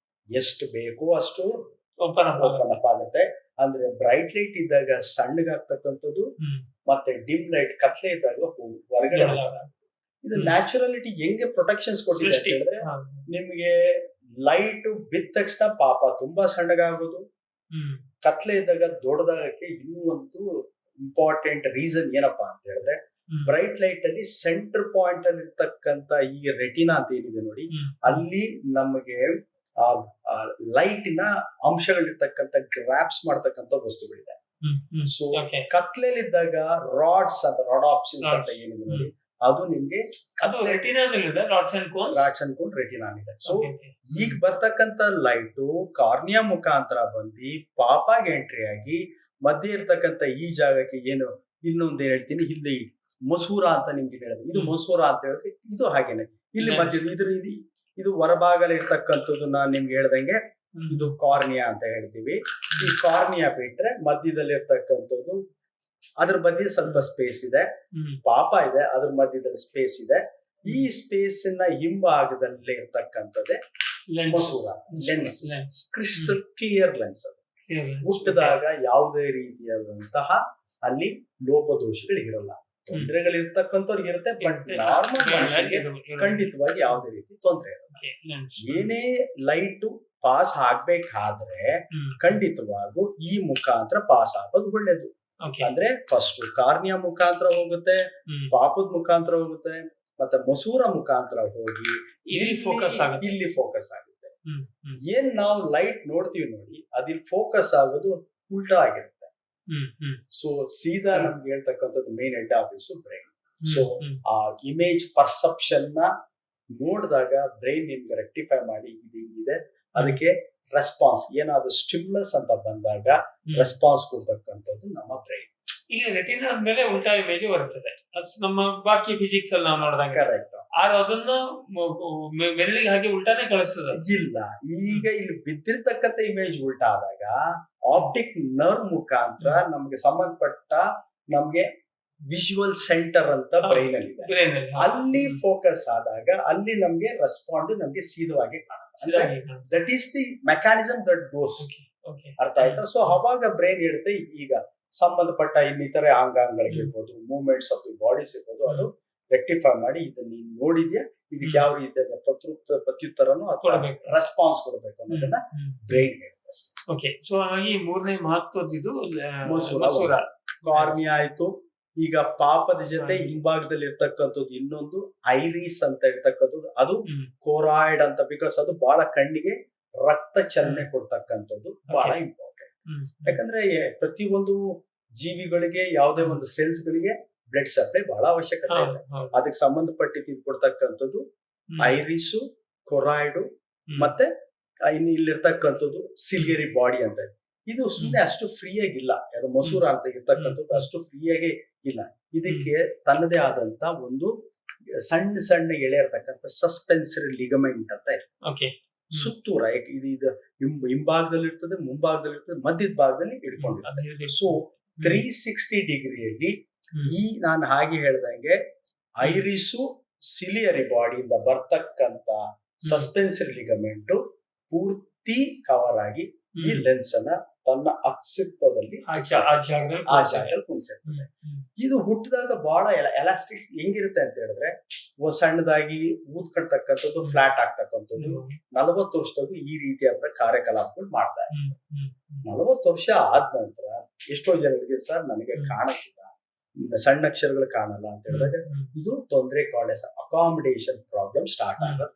ಎಷ್ಟು ಬೇಕೋ ಅಷ್ಟು ಓಪನ್ ಅಪ್ ಆಗುತ್ತೆ. ಅಂದ್ರೆ ಬ್ರೈಟ್ ಲೈಟ್ ಇದ್ದಾಗ ಸಣ್ಣಗಾಗ್ತಕ್ಕಂಥದ್ದು, ಮತ್ತೆ ಡಿಮ್ ಲೈಟ್ ಕತ್ಲೆ ಇದ್ದಾಗ ಹೊರಗಡೆ. ಇದು ನ್ಯಾಚುರಾಲಿಟಿ ಹೆಂಗೆ ಪ್ರೊಟೆಕ್ಷನ್ಸ್ ಕೊಟ್ಟಿದೆ ಅಂತ ಹೇಳಿದ್ರೆ, ನಿಮ್ಗೆ ಲೈಟ್ ಬಿದ್ದ ತಕ್ಷಣ ಪಾಪ ತುಂಬಾ ಸಣ್ಣಗಾಗೋದು, ಕತ್ಲೆ ಇದ್ದಾಗ ದೊಡ್ಡದಾಗಕ್ಕೆ ಇನ್ನೂ ಒಂದು ಇಂಪಾರ್ಟೆಂಟ್ ರೀಸನ್ ಏನಪ್ಪಾ ಅಂತ ಹೇಳಿದ್ರೆ, ಬ್ರೈಟ್ ಲೈಟ್ ಅಲ್ಲಿ ಸೆಂಟರ್ ಪಾಯಿಂಟ್ ಅಲ್ಲಿ ಇರ್ತಕ್ಕಂತ ಈ ರೆಟಿನಾ ಅಂತ ಏನಿದೆ ನೋಡಿ, ಅಲ್ಲಿ ನಮಗೆ ಲೈಟಿನ ಅಂಶಗಳಿರ್ತಕ್ಕಂಥ ಗ್ರಾಪ್ಸ್ ಮಾಡ್ತಕ್ಕಂಥ ವಸ್ತುಗಳಿದೆ. ಸೊ ಕತ್ಲೆಲಿದ್ದಾಗ ರಾಡ್ಸ್ ಅಂತ, ರಾಡಾಪ್ಸಿನ್ಸ್ ಅಂತ ಏನಿದೆ ನೋಡಿ, ಅದು ನಿಮ್ಗೆ ರಾಡ್ಸ್ ಅಂಡ್ ಕೋನ್ ರೆಟಿನಾ ಇದೆ. ಸೊ ಈಗ ಬರ್ತಕ್ಕಂತ ಲೈಟು ಕಾರ್ನಿಯಾ ಮುಖಾಂತರ ಬಂದು ಪಾಪಾಗೆ ಎಂಟ್ರಿ ಆಗಿ ಮಧ್ಯೆ ಇರ್ತಕ್ಕಂಥ ಈ ಜಾಗಕ್ಕೆ ಏನು ಇನ್ನೊಂದು ಹೇಳ್ತೀನಿ, ಇಲ್ಲಿ ಮಸೂರ ಅಂತ ನಿಮ್ಗೆ ಹೇಳಿದೆ. ಇದು ಮಸೂರ ಅಂತ ಹೇಳಿದ್ರೆ ಇದು ಹಾಗೇನೆ ಇಲ್ಲಿ ಮಧ್ಯ ಇದು ಹೊರಭಾಗದಲ್ಲಿ ಇರ್ತಕ್ಕಂಥದ್ದು ನಾನ್ ನಿಮ್ಗೆ ಹೇಳ್ದಂಗೆ ಇದು ಕಾರ್ನಿಯಾ ಅಂತ ಹೇಳ್ತೀವಿ. ಈ ಕಾರ್ನಿಯಾ ಬಿಟ್ರೆ ಮಧ್ಯದಲ್ಲಿ ಇರ್ತಕ್ಕಂಥದ್ದು, ಅದ್ರ ಮಧ್ಯೆ ಸ್ವಲ್ಪ ಸ್ಪೇಸ್ ಇದೆ, ಪಾಪ ಇದೆ, ಅದ್ರ ಮಧ್ಯದಲ್ಲಿ ಸ್ಪೇಸ್ ಇದೆ. ಈ ಸ್ಪೇಸ್ ನ ಹಿಂಭಾಗದಲ್ಲಿ ಇರ್ತಕ್ಕಂಥದ್ದೇ ಮಸೂರ, ಲೆನ್ಸ್, ಕ್ರಿಸ್ಟಲ್ ಕ್ಲಿಯರ್ ಲೆನ್ಸ್. ಹುಟ್ಟಿದಾಗ ಯಾವುದೇ ರೀತಿಯಾದಂತಹ ಅಲ್ಲಿ ಲೋಪದೋಷಗಳು ಇರಲ್ಲ. ತೊಂದರೆಗಳಿರ್ತಕ್ಕಂಥವ್ರಿಗೆ ಇರುತ್ತೆ, ಬಟ್ ನಾರ್ಮಲ್ ಮನುಷ್ಯರಿಗೆ ಖಂಡಿತವಾಗಿ ಯಾವುದೇ ರೀತಿ ತೊಂದರೆ ಇರಲ್ಲ. ಏನೇ ಲೈಟ್ ಪಾಸ್ ಆಗ್ಬೇಕಾದ್ರೆ ಖಂಡಿತವಾಗೂ ಈ ಮುಖಾಂತರ ಪಾಸ್ ಆಗೋದು ಒಳ್ಳೇದು. ಅಂದ್ರೆ ಫಸ್ಟ್ ಕಾರ್ನಿಯಾ ಮುಖಾಂತರ ಹೋಗುತ್ತೆ, ಪಾಪದ ಮುಖಾಂತರ ಹೋಗುತ್ತೆ, ಮತ್ತೆ ಮಸೂರ ಮುಖಾಂತರ ಹೋಗಿ ಇಲ್ಲಿ ಫೋಕಸ್ ಆಗುತ್ತೆ. ಏನ್ ನಾವು ಲೈಟ್ ನೋಡ್ತೀವಿ ನೋಡಿ, ಅದಿಲ್ಲಿ ಫೋಕಸ್ ಆಗೋದು ಉಲ್ಟಾ ಆಗಿರುತ್ತೆ. ಸೊ ಸೀದಾ ನಮ್ಗೆ ಹೇಳ್ತಕ್ಕಂಥದ್ದು main head office brain. So ಆ ಇಮೇಜ್ ಪರ್ಸೆಪ್ಷನ್ ನ ನೋಡಿದಾಗ ಬ್ರೈನ್ ನಿಮ್ಗೆ ರೆಕ್ಟಿಫೈ ಮಾಡಿ ಇದು ಹಿಂಗಿದೆ, ಅದಕ್ಕೆ ರೆಸ್ಪಾನ್ಸ್ ಏನಾದ್ರು ಸ್ಟಿಮ್ಯುಲಸ್ ಅಂತ ಬಂದಾಗ ರೆಸ್ಪಾನ್ಸ್ ಕೊಡ್ತಕ್ಕಂಥದ್ದು ನಮ್ಮ ಬ್ರೈನ್. ಈಗ ರೆಟಿನಾ ಮೇಲೆ ಉಲ್ಟಾ ಇಮೇಜ್ ಬರ್ತದೆ, ನಮ್ಮ ಬಾಕಿ ಫಿಸಿಕ್ಸ್ ಅಲ್ಲಿ ನಾವು ನೋಡಿದಾಗ ಕರೆಕ್ಟ್. ಅದನ್ನ ಮೆಲ್ಲಿಗೆ ಹಾಗೆ ಉಲ್ಟಾನೇ ಕಳಿಸ್ತದೆ. ಇಲ್ಲ, ಈಗ ಇಲ್ಲಿ ಬಿದ್ದಿರ್ತಕ್ಕಂಥ ಇಮೇಜ್ ಉಲ್ಟಾ ಆದಾಗ ಆಪ್ಟಿಕ್ ನರ್ವ್ ಮುಖಾಂತರ ನಮ್ಗೆ ಸಂಬಂಧಪಟ್ಟ ನಮ್ಗೆ ವಿಜುವಲ್ ಸೆಂಟರ್ ಅಂತ ಬ್ರೈನ್ ಅಲ್ಲಿ ಇದೆ. ಬ್ರೈನ್ ಅಲ್ಲಿ ಅಲ್ಲಿ ಫೋಕಸ್ ಆದಾಗ ಅಲ್ಲಿ ನಮ್ಗೆ ರೆಸ್ಪಾಂಡ್ ನಮ್ಗೆ ಸೀದವಾಗಿ ಕಾಣುತ್ತೆ. ಅಂದ್ರೆ that is the mechanism that goes. ಅರ್ಥ ಆಯ್ತಾ? ಸೊ ಅವಾಗ ಬ್ರೈನ್ ಹೇಳುತ್ತೆ ಈಗ ಸಂಬಂಧಪಟ್ಟ ಇನ್ನಿತರೆ ಅಂಗಾಂಗಗಳಿಗಿರ್ಬೋದು, ಮೂವ್ಮೆಂಟ್ಸ್ ಆಫ್ ದಿ ಬಾಡೀಸ್ ಇರ್ಬೋದು, ಅದು ರೆಕ್ಟಿಫೈ ಮಾಡಿ ಇದನ್ನ ನೀನ್ ನೋಡಿದ್ಯಾ, ಇದಕ್ಕೆ ಯಾವ ರೀತಿಯಾದ ಪ್ರತ್ಯುತ್ತರನು ಅಥವಾ ರೆಸ್ಪಾನ್ಸ್ ಕೊಡಬೇಕು ಅನ್ನೋದನ್ನ ಬ್ರೈನ್ ಹೇಳುತ್ತೆ. ಓಕೆ. ಸೊ ಹಾಗಾಗಿ ಮೂರನೇ ಮಹತ್ವದ್ದು ಮಸೂರ. ಕಾರ್ನಿಯಾ ಆಯ್ತು. ಈಗ ಪಾಪದ ಜೊತೆ ಹಿಂಭಾಗದಲ್ಲಿ ಇರ್ತಕ್ಕಂಥದ್ದು ಇನ್ನೊಂದು ಐರಿಸ್ ಅಂತ ಇರ್ತಕ್ಕಂಥದ್ದು, ಅದು ಕೋರಾಯ್ಡ್ ಅಂತ, ಬಿಕಾಸ್ ಅದು ಬಹಳ ಕಣ್ಣಿಗೆ ರಕ್ತ ಚಲನೆ ಕೊಡ್ತಕ್ಕಂಥದ್ದು ಬಹಳ ಇಂಪಾರ್ಟೆಂಟ್. ಯಾಕಂದ್ರೆ ಪ್ರತಿಯೊಂದು ಜೀವಿಗಳಿಗೆ, ಯಾವುದೇ ಒಂದು ಸೆಲ್ಸ್ ಗಳಿಗೆ ಬ್ಲಡ್ ಸಪ್ಲೈ ಬಹಳ ಅವಶ್ಯಕತೆ ಇದೆ. ಅದಕ್ಕೆ ಸಂಬಂಧಪಟ್ಟಿದ್ದು ಕೊಡ್ತಕ್ಕಂಥದ್ದು ಐರಿಸು, ಕೊರಾಯ್ಡು, ಮತ್ತೆ ಇನ್ನು ಇಲ್ಲಿರ್ತಕ್ಕಂಥದ್ದು ಸಿಲಿಯರಿ ಬಾಡಿ ಅಂತ. ಇದು ಸುಮ್ಮನೆ ಅಷ್ಟು ಫ್ರೀ ಆಗಿಲ್ಲ. ಯಾರು ಮಸೂರ ಅಂತ ಇರ್ತಕ್ಕಂಥದ್ದು ಅಷ್ಟು ಫ್ರೀ ಆಗೇ ಇಲ್ಲ. ಇದಕ್ಕೆ ತನ್ನದೇ ಆದಂತ ಒಂದು ಸಣ್ಣ ಸಣ್ಣ ಎಳೆ ಇರ್ತಕ್ಕಂಥ ಸಸ್ಪೆನ್ಸರಿ ಲಿಗಮೆಂಟ್ ಅಂತ ಇರ್ತದೆ. ಸುತ್ತೂರ ಇದು ಹಿಂಭಾಗದಲ್ಲಿ ಇರ್ತದೆ, ಮುಂಭಾಗದಲ್ಲಿ ಇರ್ತದೆ, ಮಧ್ಯದ ಭಾಗದಲ್ಲಿ ಇಟ್ಕೊಂಡಿರ್ತದೆ. ಸೊ 360 ಡಿಗ್ರಿಯಲ್ಲಿ ಈ ನಾನು ಹಾಗೆ ಹೇಳ್ದಂಗೆ ಐರಿಸು, ಸಿಲಿಯರಿ ಬಾಡಿಯಿಂದ ಬರ್ತಕ್ಕಂತ ಸಸ್ಪೆನ್ಸರಿ ಲಿಗಮೆಂಟ್ ಪೂರ್ತಿ ಕವರ್ ಆಗಿ ಈ ಲೆನ್ಸ್ ಅನ್ನ ತನ್ನ ಅಸ್ತಿತ್ವದಲ್ಲಿ ಆ ಜಾಗದಲ್ಲಿ ಕುಣಿಸಿರ್ತದೆ. ಇದು ಹುಟ್ಟಿದಾಗ ಬಹಳ ಎಲಾಸ್ಟಿಕ್ ಹೆಂಗಿರುತ್ತೆ ಅಂತ ಹೇಳಿದ್ರೆ, ಸಣ್ಣದಾಗಿ ಊದ್ಕೊಳ್ತಕ್ಕಂಥದ್ದು, ಫ್ಲಾಟ್ ಆಗ್ತಕ್ಕಂಥದ್ದು. 40 ವರ್ಷದಾಗೂ ಈ ರೀತಿಯಾದ ಕಾರ್ಯಕಲಾಪಗಳು ಮಾಡ್ತಾ ಇರ್ತಾರೆ. 40 ವರ್ಷ ಆದ ನಂತರ ಎಷ್ಟೋ ಜನರಿಗೆ ಸರ್ ನನಗೆ ಕಾಣಕ್ಕಿಲ್ಲ, ಸಣ್ಣ ಅಕ್ಷರಗಳು ಕಾಣಲ್ಲ ಅಂತ ಹೇಳಿದಾಗ ಇದು ತೊಂದರೆ called as accommodation problem start ಆಗೋದು.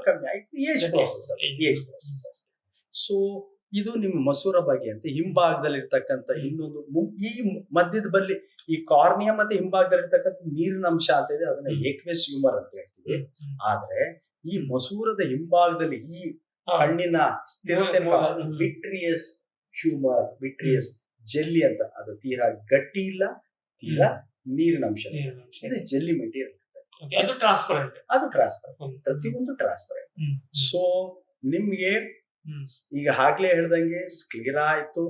ಕಮ್ಮಿ ಆಗಿ ಏಜ್ ಪ್ರೋಸೆಸ್. ಸೊ ಇದು ನಿಮ್ಮ ಮಸೂರ ಬಗ್ಗೆ ಅಂತ. ಹಿಂಭಾಗದಲ್ಲಿ ಇರ್ತಕ್ಕಂಥ ಇನ್ನೊಂದು ಈ ಮಧ್ಯದ ಬಲ್ಲಿ ಈ ಕಾರ್ನಿಯಾ ಮತ್ತೆ ಹಿಂಭಾಗದಲ್ಲಿ ಇರ್ತಕ್ಕಂಥ ನೀರಿನ ಅಂಶ ಅಂತ ಇದೆ, ಅದನ್ನ ಏಕ್ವೆಸ್ ಹ್ಯೂಮರ್ ಅಂತ ಹೇಳ್ತೀವಿ. ಆದ್ರೆ ಈ ಮಸೂರದ ಹಿಂಭಾಗದಲ್ಲಿ ಈ ಕಣ್ಣಿನ ಸ್ಥಿರತೆ ವಿಟ್ರಿಯಸ್ ಹ್ಯೂಮರ್, ವಿಟ್ರಿಯಸ್ ಜೆಲ್ಲಿ ಅಂತ, ಅದು ತೀರಾ ಗಟ್ಟಿ ಇಲ್ಲ, ತೀರಾ ನೀರಿನ ಅಂಶ. ಇದು ಜೆಲ್ಲಿ ಮೆಟೀರಿಯಲ್. ಅದು ಟ್ರಾನ್ಸ್ಪರೆಂಟ್. ಪ್ರತಿಯೊಂದು ಟ್ರಾನ್ಸ್ಪರೆಂಟ್. ಸೊ ನಿಮ್ಗೆ ಈಗ ಆಗ್ಲೇ ಹೇಳ್ದಂಗೆ ಸ್ಕ್ಲೀರಾ ಆಯ್ತು,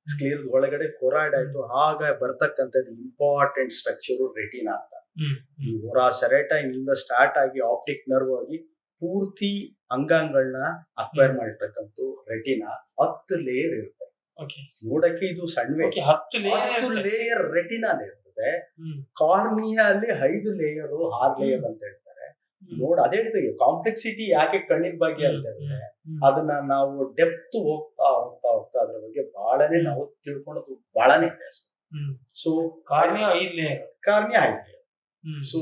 ಸ್ಕ್ಲೀರದ ಒಳಗಡೆ ಕೊರಾಯ್ಡ್ ಆಯ್ತು, ಆಗ ಬರ್ತಕ್ಕಂಥದ್ದು ಇಂಪಾರ್ಟೆಂಟ್ ಸ್ಟ್ರಕ್ಚರ್ ರೆಟಿನಾ ಅಂತ. ಈ ಓರಾ ಸೆರೆಟೈನ್ ಇಂದ ಸ್ಟಾರ್ಟ್ ಆಗಿ ಆಪ್ಟಿಕ್ ನರ್ವ್ ಆಗಿ ಪೂರ್ತಿ ಅಂಗಾಂಗಗಳನ್ನ ಅಕ್ವೈರ್ ಮಾಡಿರ್ತಕ್ಕಂಥ ರೆಟಿನಾ 10 ಲೇಯರ್ ಇರುತ್ತೆ. ನೋಡಕ್ಕೆ ಇದು ಸಣ್ಣ 10 ಲೇಯರ್ ರೆಟಿನಾಲ್ ಇರ್ತದೆ. ಕಾರ್ನಿಯಾ ಅಲ್ಲಿ 5 ಲೇಯರ್ 6 ಲೇಯರ್ ಅಂತ ಹೇಳ್ತಾರೆ. ಅದೇ ಹೇಳ್ತೀವಿ ಕಾಂಪ್ಲೆಕ್ಸಿಟಿ ಯಾಕೆ ಕಣ್ಣಿನ ಬಗ್ಗೆ ಅಂತ ಹೇಳಿದ್ರೆ, ಅದನ್ನ ನಾವು ಡೆಪ್ತ್ ಹೋಗ್ತಾ ಅದ್ರ ಬಗ್ಗೆ ಬಹಳನೇ ನಾವು ತಿಳ್ಕೊಳ್ಳೋದು ಬಹಳನೇ ಇದೆ. So cornea 5 layer. ಸೊ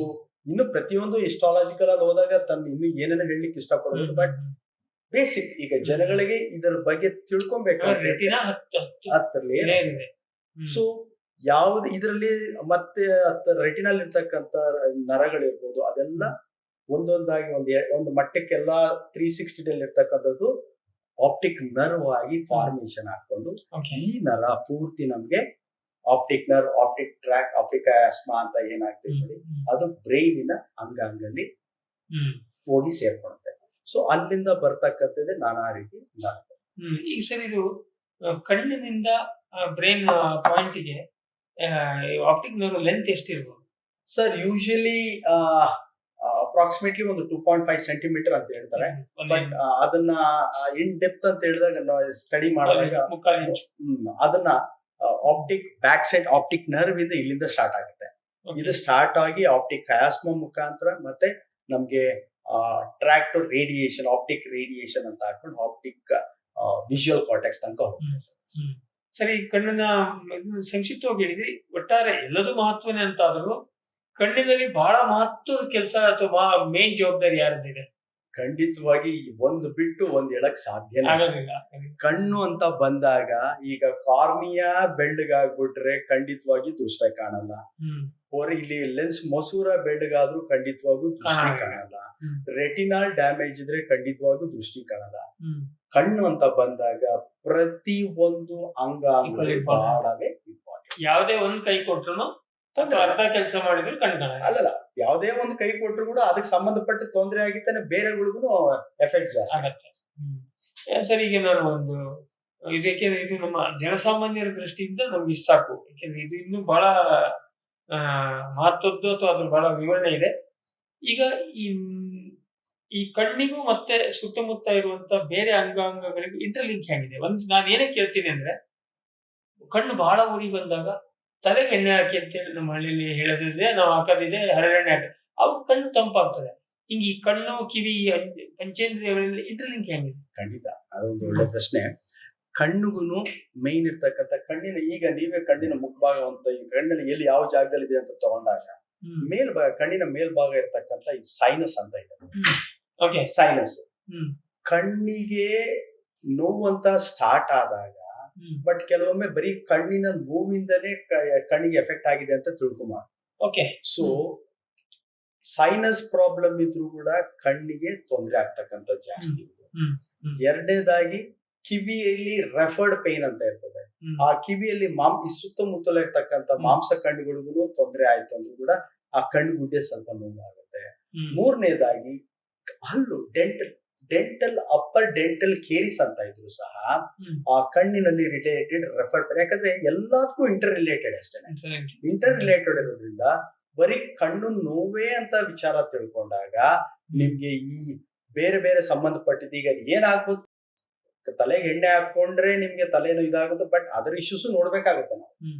ಇನ್ನು ಪ್ರತಿಯೊಂದು ಹಿಸ್ಟಾಲಜಿಕಲ್ ಅಲ್ಲಿ ಹೋದಾಗ ತನ್ನ ಇನ್ನು ಏನೇನೋ ಹೇಳಲಿಕ್ಕೆ ಇಷ್ಟಪಡೋದು, ಬಟ್ ಬೇಸಿಕ್ ಈಗ ಜನಗಳಿಗೆ ಇದರ ಬಗ್ಗೆ ತಿಳ್ಕೊಬೇಕಾದ್ರೆ 10 ಲೇಯರ್. ಸೊ ಯಾವ್ದು ಇದರಲ್ಲಿ ಮತ್ತೆ ರೆಟಿನಲ್ ಇರ್ತಕ್ಕಂಥ ನರಗಳಿರ್ಬೋದು, ಅದೆಲ್ಲ ಒಂದೊಂದಾಗಿ ಒಂದು ಮಟ್ಟಕ್ಕೆಲ್ಲ 360 ಇರ್ತಕ್ಕಂಥದ್ದು ಆಪ್ಟಿಕ್ ನರ್ವ್ ಆಗಿ ಫಾರ್ಮೇಶನ್ ಹಾಕೊಂಡು ಈ ನರ ಪೂರ್ತಿ ನಮ್ಗೆ optic nerve, optic track, optic asthma ಅಂತ ಏನಾಗ್ತದೆ ಅದು ಬ್ರೈನಿನ ಅಂಗಾಂಗಲ್ಲಿ ಹೋಗಿ ಸೇರ್ಕೊಳುತ್ತೆ. ಸೊ ಅಲ್ಲಿಂದ ಬರ್ತಕ್ಕಂಥದ್ದೇ ನಾನಾ ರೀತಿ ನರ. ಈಗ ಸರ್ ಇದು ಕಣ್ಣಿನಿಂದ ಬ್ರೈನ್ ಪಾಯಿಂಟ್ಗೆ ಆಪ್ಟಿಕ್ ನರ್ವ್ ಲೆಂತ್ ಎಷ್ಟಿರ್ಬೋದು ಸರ್? ಯೂಶಲಿ ಅಪ್ರಾಕ್ಸಿಮೇಟ್ಲಿ ಒಂದು 2.5 ಸೆಂಟಿಮೀಟರ್ ಅಂತ ಹೇಳ್ತಾರೆ. ಬಟ್ ಅದನ್ನ ಇನ್ ಡೆಪ್ತ್ ಅಂತ ಹೇಳಿದಾಗ ಸ್ಟಡಿ ಮಾಡಿದಾಗ ಅದನ್ನ optic back side optic nerve ಇಂದ ಇಲ್ಲಿಂದ ಸ್ಟಾರ್ಟ್ ಆಗುತ್ತೆ. ಇದು ಸ್ಟಾರ್ಟ್ ಆಗಿ ಆಪ್ಟಿಕ್ ಕಯಾಸ್ಮಾ ಮುಖಾಂತರ ಮತ್ತೆ ನಮ್ಗೆ ಟ್ರ್ಯಾಕ್ಟ್ ರೇಡಿಯೇಷನ್, ಆಪ್ಟಿಕ್ ರೇಡಿಯೇಷನ್ ಅಂತ ಹಾಕೊಂಡು ಆಪ್ಟಿಕ್ ವಿಜುವಲ್ ಕಾರ್ಟೆಕ್ಸ್ ತನಕ ಹೋಗುತ್ತೆ ಸರ್. ಸರಿ, ಕಣ್ಣಿನ ಸಂಕ್ಷಿಪ್ತವಾಗಿ ಹೇಳಿದ್ರಿ. ಒಟ್ಟಾರೆ ಎಲ್ಲದೂ ಮಹತ್ವನೇ ಅಂತ ಆದ್ರೂ ಕಣ್ಣಿನಲ್ಲಿ ಬಹಳ ಮಹತ್ವದ ಕೆಲಸ ಅಥವಾ ಮೇನ್ ಜವಾಬ್ದಾರಿ ಯಾರದಿದೆ? ಖಂಡಿತವಾಗಿ ಒಂದು ಬಿಟ್ಟು ಒಂದ್ ಹೇಳಕ್ ಸಾಧ್ಯನೇ ಆಗೋದಿಲ್ಲ. ಕಣ್ಣು ಅಂತ ಬಂದಾಗ ಈಗ ಕಾರ್ನಿಯಾ ಬೆಳ್ಳಗಾಗ್ಬಿಟ್ರೆ ಖಂಡಿತವಾಗಿ ದೃಷ್ಟಿ ಕಾಣಲ್ಲ. ಇಲ್ಲಿ ಲೆನ್ಸ್ ಮಸೂರ ಬೆಳ್ಳಗಾದ್ರೂ ಖಂಡಿತವಾಗೂ ದೃಷ್ಟಿ ಕಾಣಲ್ಲ. ರೆಟಿನಾಲ್ ಡ್ಯಾಮೇಜ್ ಇದ್ರೆ ಖಂಡಿತವಾಗೂ ದೃಷ್ಟಿ ಕಾಣಲ್ಲ. ಕಣ್ಣು ಅಂತ ಬಂದಾಗ ಪ್ರತಿ ಒಂದು ಅಂಗಾಂಗಗಳು ಬಹಳವೇ ಇಂಪಾರ್ಟೆಂಟ್. ಯಾವುದೇ ಒಂದು ಕೈ ಕೊಟ್ರು ಅರ್ಧ ಕೆಲಸ ಮಾಡಿದ್ರು ಕಣ್ಣು ಕಾಣಲ್ಲ. ಅಲ್ಲಲ್ಲ, ಯಾವುದೇ ಒಂದು ಕೈ ಕೊಟ್ರು ಕೂಡ ಅದಕ್ಕೆ ಸಂಬಂಧಪಟ್ಟ ತೊಂದರೆ ಆಗಿತ್ತಾನೆ ಬೇರೆಗಳಿಗೂ ಎಫೆಕ್ಟ್ ಜಾಸ್ತಿ ಆಗುತ್ತೆ. ಸರ್, ಈಗ ನಾನು ಒಂದು ಯಾಕೆಂದ್ರೆ ಇದು ನಮ್ಮ ಜನಸಾಮಾನ್ಯರ ದೃಷ್ಟಿಯಿಂದ ನಮ್ಗೆ ಇಷ್ಟ ಸಾಕು. ಯಾಕೆಂದ್ರೆ ಇದು ಇನ್ನೂ ಬಹಳ ಮಹತ್ವದ್ದು ಅಥವಾ ಅದ್ರ ಬಹಳ ವಿವರಣೆ ಇದೆ. ಈಗ ಈ ಕಣ್ಣಿಗೂ ಮತ್ತೆ ಸುತ್ತಮುತ್ತ ಇರುವಂತ ಬೇರೆ ಅಂಗಾಂಗಗಳಿಗೂ ಇಂಟರ್ಲಿಂಕ್ ಹೇಗಿದೆ? ನಾನು ಏನೇ ಕೇಳ್ತೀನಿ ಅಂದ್ರೆ, ಕಣ್ಣು ಬಹಳ ಉರಿ ಬಂದಾಗ ತಲೆಗೆ ಎಣ್ಣೆ ಹಾಕಿ ಅಂತೇಳಿ ನಮ್ಮ ಹಳ್ಳಿಯಲ್ಲಿ ಹೇಳೋದಿದೆ, ನಾವು ಹಾಕೋದಿದೆ, ಹರಳೆಣ್ಣೆ ಹಾಕಿ ಅವು ಕಣ್ಣು ತಂಪಾಗ್ತದೆ. ಹಿಂಗೆ ಈ ಕಣ್ಣು, ಕಿವಿ, ಪಂಚೇಂದ್ರಿಯಗಳಲ್ಲಿ ಇಂಟರ್ಲಿಂಕ್ ಹೇಗಿದೆ? ಖಂಡಿತ, ಅದೊಂದು ಒಳ್ಳೆ ಪ್ರಶ್ನೆ. ಕಣ್ಣಿಗೂ ಮೈನ್ ಇರ್ತಕ್ಕಂಥ ಕಣ್ಣಿನ, ಈಗ ನೀವೇ ಕಣ್ಣಿನ ಮುಖಭಾಗ ಅಂತ ಈ ಕಣ್ಣಿನ ಎಲ್ಲಿ ಯಾವ ಜಾಗದಲ್ಲಿ ಇದೆ ಅಂತ ತಗೊಂಡಾಗ ಮೇಲ್ಭಾಗ, ಕಣ್ಣಿನ ಮೇಲ್ಭಾಗ ಇರ್ತಕ್ಕಂಥ ಈ ಸೈನಸ್ ಅಂತ ಇದೆ. ಸೈನಸ್ ಕಣ್ಣಿಗೆ ನೋವಂತ ಸ್ಟಾರ್ಟ್ ಆದಾಗ, ಬಟ್ ಕೆಲವೊಮ್ಮೆ ಬರೀ ಕಣ್ಣಿನ ನೋವಿಂದಲೇ ಕಣ್ಣಿಗೆ ಎಫೆಕ್ಟ್ ಆಗಿದೆ ಅಂತ ತಿಳ್ಕೊಂಬ. ಸೊ ಸೈನಸ್ ಪ್ರಾಬ್ಲಮ್ ಇದ್ರೂ ಕೂಡ ಕಣ್ಣಿಗೆ ತೊಂದರೆ ಆಗ್ತಕ್ಕಂಥ ಜಾಸ್ತಿ. ಎರಡನೇದಾಗಿ ಕಿವಿಯಲ್ಲಿ ರೆಫರ್ಡ್ ಪೇನ್ ಅಂತ ಇರ್ತದೆ. ಆ ಕಿವಿಯಲ್ಲಿ ಈ ಸುತ್ತಮುತ್ತಲ ಇರ್ತಕ್ಕಂಥ ಮಾಂಸ ಕಣ್ಣುಗಳಿಗೂ ತೊಂದರೆ ಆಯ್ತು ಅಂದ್ರೂ ಕೂಡ ಆ ಕಣ್ಣು ಗುಡ್ಡೆ ಸ್ವಲ್ಪ ನೋವಾಗುತ್ತೆ. ಮೂರನೇದಾಗಿ ಹಲ್ಲು, ಡೆಂಟಲ್ ಅಪ್ಪರ್ ಡೆಂಟಲ್ ಕೇರಿಸ್ ಅಂತ ಇದ್ರು ಸಹ ಆ ಕಣ್ಣಿನಲ್ಲಿ ರಿಲೇಟೆಡ್ ರೆಫರ್ಡ್ ಪೇನ್. ಯಾಕಂದ್ರೆ ಎಲ್ಲದಕ್ಕೂ ಇಂಟರ್ ರಿಲೇಟೆಡ್ ಅಷ್ಟೇ. ಇಂಟರ್ ರಿಲೇಟೆಡ್ ಇರೋದ್ರಿಂದ ಬರೀ ಕಣ್ಣು ನೋವೇ ಅಂತ ವಿಚಾರ ತಿಳ್ಕೊಂಡಾಗ ನಿಮ್ಗೆ ಈ ಬೇರೆ ಬೇರೆ ಸಂಬಂಧಪಟ್ಟಿದ್ದು, ಈಗ ಏನಾಗ್ಬೋದು, ತಲೆಗೆ ಎಣ್ಣೆ ಹಾಕೊಂಡ್ರೆ ನಿಮ್ಗೆ ತಲೆನೋ ಇದಾಗುತ್ತೆ, ಬಟ್ ಅದರ ಇಶ್ಯೂಸ್ ನೋಡ್ಬೇಕಾಗುತ್ತೆ ನಾವು.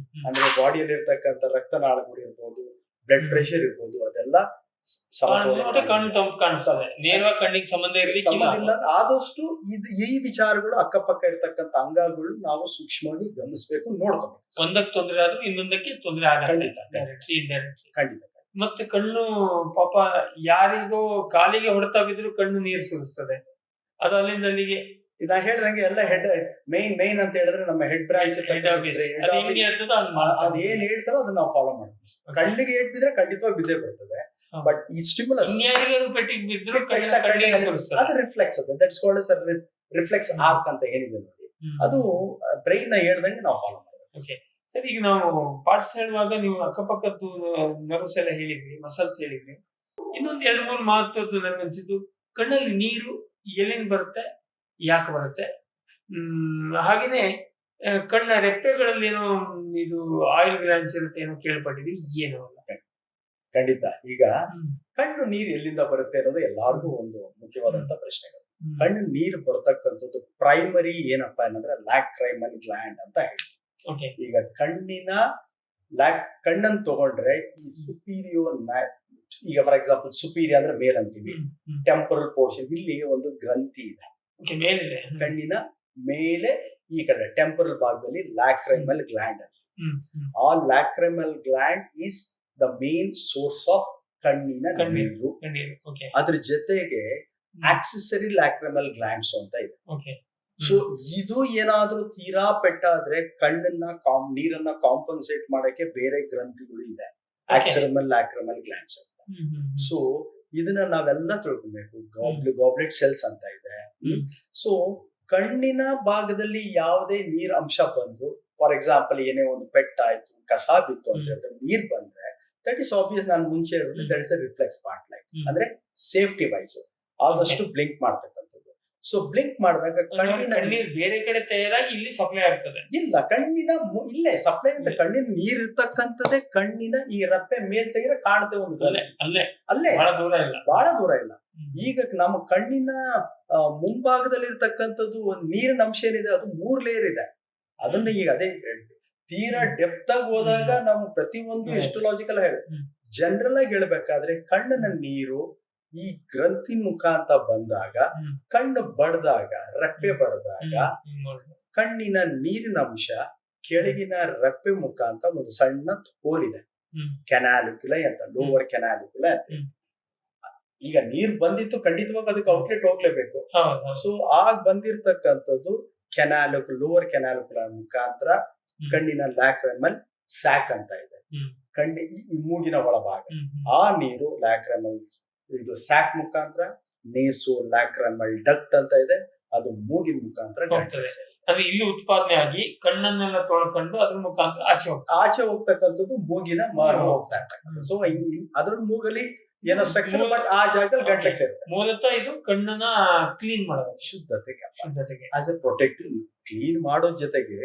ಅಂದ್ರೆ ಬಾಡಿಯಲ್ಲಿ ಇರ್ತಕ್ಕಂಥ ರಕ್ತನಾಳಗಳು ಇರ್ಬೋದು, ಬ್ಲಡ್ ಪ್ರೆಷರ್ ಇರ್ಬೋದು, ಅದೆಲ್ಲ ಕಣ್ಣಿಗೆ ಸಂಬಂಧ ಇಲ್ಲ. ಆದಷ್ಟು ಈ ವಿಚಾರಗಳು ಅಕ್ಕಪಕ್ಕ ಇರ್ತಕ್ಕಂಥ ಅಂಗಗಳು ನಾವು ಸೂಕ್ಷ್ಮವಾಗಿ ಗಮನಿಸಬೇಕು, ನೋಡ್ಕೋಬೇಕು. ಒಂದಕ್ಕೆ ತೊಂದರೆ ಆದ್ರೂ ಇನ್ನೊಂದಕ್ಕೆ ತೊಂದರೆ ಖಂಡಿತ. ಮತ್ತೆ ಕಣ್ಣು ಪಾಪ ಯಾರಿಗೋ ಕಾಲಿಗೆ ಹೊಡೆತ ಬಿದ್ರು ಕಣ್ಣು ನೀರು ಸುರಿಸ್ತದೆ. ಅದು ಅಲ್ಲಿಂದ ಅಲ್ಲಿಗೆ ನಾ ಹೇಳ್ದಂಗೆ ಎಲ್ಲ ಮೈನ್ ಅಂತ ಹೇಳಿದ್ರೆ ನಮ್ಮ ಹೆಡ್ ಬ್ರಾಂಚ್ ಅದೇನ್ ಹೇಳ್ತಾರೋ ಅದನ್ನ ನಾವು ಫಾಲೋ ಮಾಡ್ತೀವಿ. ಕಣ್ಣಿಗೆ ಏಟ್ ಬಿದ್ರೆ ಖಂಡಿತವಾಗಿ ಬಿದ್ದೇ ಬರ್ತದೆ. ಬಟ್ ಈ ಸ್ಟಿಮ್ಯುಲಸ್ ಅದು ರಿಫ್ಲೆಕ್ಸ್ ಅದ, that's called as reflex arc ಅಂತ ಏನಿದೆ ನೋಡಿ, ಅದು ಬ್ರೈನ್ ನ ಹೇಳ್ದಂಗೆ ನಾವು ಫಾಲೋ ಮಾಡ್ತೀವಿ. ಸರ್, ಈಗ ನಾವು ಪಾರ್ಟ್ಸ್ ಹೇಳುವಾಗ ನೀವು ಅಕ್ಕಪಕ್ಕದ್ದು ನರ್ವ್ಸ್ ಎಲ್ಲ ಹೇಳಿದ್ರಿ, ಮಸಲ್ಸ್ ಹೇಳಿದ್ರಿ. ಇನ್ನೊಂದು 2-3 ಮಹತ್ವದ್ದು ನನಗನ್ಸಿದ್ದು, ಕಣ್ಣಲ್ಲಿ ನೀರು ಎಲ್ಲಿಂದ ಬರುತ್ತೆ, ಯಾಕೆ ಬರುತ್ತೆ, ಹಾಗೇನೆ ಕಣ್ಣ ರೆಪ್ಪೆಗಳಲ್ಲಿ ಏನೋ ಇದು ಆಯಿಲ್ ಗ್ಲ್ಯಾಂಡ್ಸ್ ಇರುತ್ತೆ ಏನೋ ಕೇಳ್ಪಟ್ಟಿದ್ವಿ, ಏನೋ ಅಲ್ಲ? ಖಂಡಿತ. ಈಗ ಕಣ್ಣು ನೀರು ಎಲ್ಲಿಂದ ಬರುತ್ತೆ ಅನ್ನೋದು ಎಲ್ಲಾರ್ಗೂ ಒಂದು ಮುಖ್ಯವಾದಂತ ಪ್ರಶ್ನೆಗಳು. ಕಣ್ಣು ನೀರು ಬರ್ತಕ್ಕಂಥದ್ದು ಪ್ರೈಮರಿ ಏನಪ್ಪಾ ಏನಂದ್ರೆ ಲ್ಯಾಕ್ರೈಮಲ್ ಗ್ಲ್ಯಾಂಡ್ ಅಂತ ಹೇಳ್ತೀವಿ. ಈಗ ಕಣ್ಣನ್ನು ತಗೊಂಡ್ರೆ ಈ ಸುಪೀರಿಯರ್, ಈಗ ಫಾರ್ ಎಕ್ಸಾಂಪಲ್ ಸುಪೀರಿಯರ್ ಅಂದ್ರೆ ಮೇಲ್ ಅಂತೀವಿ, ಟೆಂಪರಲ್ ಪೋರ್ಷನ್ ಇಲ್ಲಿ ಒಂದು ಗ್ರಂಥಿ ಇದೆ ಕಣ್ಣಿನ ಮೇಲೆ, ಈ ಕಡೆ ಟೆಂಪರಲ್ ಭಾಗದಲ್ಲಿ ಲ್ಯಾಕ್ರೈಮಲ್ ಗ್ಲ್ಯಾಂಡ್ ಅಂತ. ಆ lacrimal gland is the main source of ಕಣ್ಣಿನ ನೀರು. ಅದ್ರ ಜೊತೆಗೆ ಆಕ್ಸೆಸರಿ ಲ್ಯಾಕ್ರೈಮಲ್ ಗ್ಲ್ಯಾಂಡ್ಸ್ ಅಂತ ಇದೆ. ಸೊ ಇದು ಏನಾದ್ರೂ ತೀರಾ ಪೆಟ್ಟಾದ್ರೆ ನೀರನ್ನ ಕಾಂಪನ್ಸೇಟ್ ಮಾಡಕ್ಕೆ ಬೇರೆ ಗ್ರಂಥಿಗಳು ಇದೆ, ಆಕ್ಸೆರಮಲ್ ಲ್ಯಾಕ್ರೈಮಲ್ ಗ್ಲ್ಯಾಂಡ್ಸ್ ಅಂತ. ಸೊ ಇದನ್ನ ನಾವೆಲ್ಲ ತಿಳ್ಕೊಬೇಕು. ಗಾಬ್ಲೆಟ್ ಸೆಲ್ಸ್ ಅಂತ ಇದೆ. ಸೊ ಕಣ್ಣಿನ ಭಾಗದಲ್ಲಿ ಯಾವುದೇ ನೀರ್ ಅಂಶ ಬಂದ್ರು, ಫಾರ್ ಎಕ್ಸಾಂಪಲ್ ಏನೇ ಒಂದು ಪೆಟ್ಟಾಯ್ತು, ಕಸ ಬಿತ್ತು ಅಂತ ಹೇಳಿದ್ರೆ ನೀರ್ ಬಂದ್ರೆ, ದಟ್ ಇಸ್ ಆಬ್ವಿಯಸ್. ನಾನು ಮುಂಚೆ ಹೇಳಿದ್ರೆ that is a reflex part like, ಅಂದ್ರೆ ಸೇಫ್ಟಿ ವೈಸ್ ಆದಷ್ಟು ಬ್ಲಿಂಕ್ ಮಾಡ್ತಕ್ಕಂಥದ್ದು. ಸೊ ಬ್ಲಿಂಕ್ ಮಾಡಿದಾಗ ಕಣ್ಣಿನ ಬೇರೆ ಕಡೆ ತಯಾರಾಗಿ ಇಲ್ಲಿ ಸಪ್ಲೈ ಆಗ್ತದೆ. ಇಲ್ಲ, ಕಣ್ಣಿನ ಇಲ್ಲೇ ಸಪ್ಲೈ ಅಂತ ಕಣ್ಣಿನ ನೀರ್ ಇರ್ತಕ್ಕಂಥದ್ದೇ ಕಣ್ಣಿನ ಈ ರಪ್ಪೆ ಮೇಲ್ ತೆಗೆದ್ರೆ ಕಾಣುತ್ತೆ ಒಂದು ಅಲ್ಲೇ ಬಹಳ ದೂರ ಇಲ್ಲ. ಈಗ ನಮ್ಮ ಕಣ್ಣಿನ ಮುಂಭಾಗದಲ್ಲಿ ಇರ್ತಕ್ಕಂಥದ್ದು ಒಂದು ನೀರಿನ ಅಂಶ ಏನಿದೆ, ಅದು 3 ಲೇಯರ್ ಇದೆ. ಅದನ್ನ ಈಗ ಅದೇ ತೀರಾ ಡೆಪ್ತ್ ಆಗಿ ಹೋದಾಗ ನಾವು ಪ್ರತಿಯೊಂದು ಎಷ್ಟು ಲಾಜಿಕಲ್ ಹೇಳಿ, ಜನರಲ್ ಆಗಿ ಹೇಳ್ಬೇಕಾದ್ರೆ ಕಣ್ಣಿನ ನೀರು ಈ ಗ್ರಂಥಿ ಮುಖಾಂತರ ಬಂದಾಗ, ಕಣ್ಣು ಬಡ್ದಾಗ, ರೆಪ್ಪೆ ಬಡ್ದಾಗ ಕಣ್ಣಿನ ನೀರಿನ ಅಂಶ ಕೆಳಗಿನ ರೆಪ್ಪೆ ಮುಖಾಂತರ ಒಂದು ಸಣ್ಣ ಹೋಲಿದೆ, ಕೆನಾಲಿಕ್ಯುಲೈ ಅಂತ, ಲೋವರ್ ಕೆನಾಲಿಕ್ಯುಲೈ ಅಂತ. ಈಗ ನೀರ್ ಬಂದಿತ್ತು, ಖಂಡಿತವಾಗಿ ಅದಕ್ಕೆ ಔಟ್ಲೆಟ್ ಹೋಗ್ಲೇಬೇಕು. ಸೊ ಆಗ ಬಂದಿರ್ತಕ್ಕಂಥದ್ದು ಲೋವರ್ ಕೆನಾಲಿಕ್ಯುಲೈ ಮುಖಾಂತರ ಕಣ್ಣಿನ ಲ್ಯಾಕ್ರೈಮಲ್ ಸ್ಯಾಕ್ ಅಂತ ಇದೆ, ಮೂಗಿನ ಒಳಭಾಗ. ಆ ನೀರು ಲ್ಯಾಕ್ರೈಮಲ್ ಇದು ಸ್ಯಾಕ್ ಮುಖಾಂತರ ನೇಸು ಲ್ಯಾಕ್ರೈಮಲ್ ಡಕ್ಟ್ ಅಂತ ಇದೆ, ಅದು ಮೂಗಿನ ಮುಖಾಂತರ ಅದು ಇಲ್ಲಿ ಉತ್ಪಾದನೆ ಆಗಿ ಕಣ್ಣನ್ನೆಲ್ಲ ತೊಳ್ಕೊಂಡು ಅದ್ರ ಮುಖಾಂತರ ಆಚೆ ಹೋಗ್ತಕ್ಕಂಥದ್ದು ಮೂಗಿನ ಹೋಗ್ತಾ ಇರ್ತಕ್ಕಂಥ. ಸೊ ಅದ್ರ ಮೂಗಲ್ಲಿ ಏನೋ ಸ್ಟ್ರಕ್ಚರ್, ಬಟ್ ಆ ಜಾಗದಲ್ಲಿ ಗಂಟ್ಲಿಗೆ ಸೇರುತ್ತೆ. ಮೂಲತಃ ಇದು ಕಣ್ಣನ್ನ ಕ್ಲೀನ್ ಮಾಡೋದು, ಶುದ್ಧತೆಗೆ ಆಸ್ ಎ ಪ್ರೊಟೆಕ್ಟಿವ್ ಕ್ಲೀನ್ ಮಾಡೋ ಜೊತೆಗೆ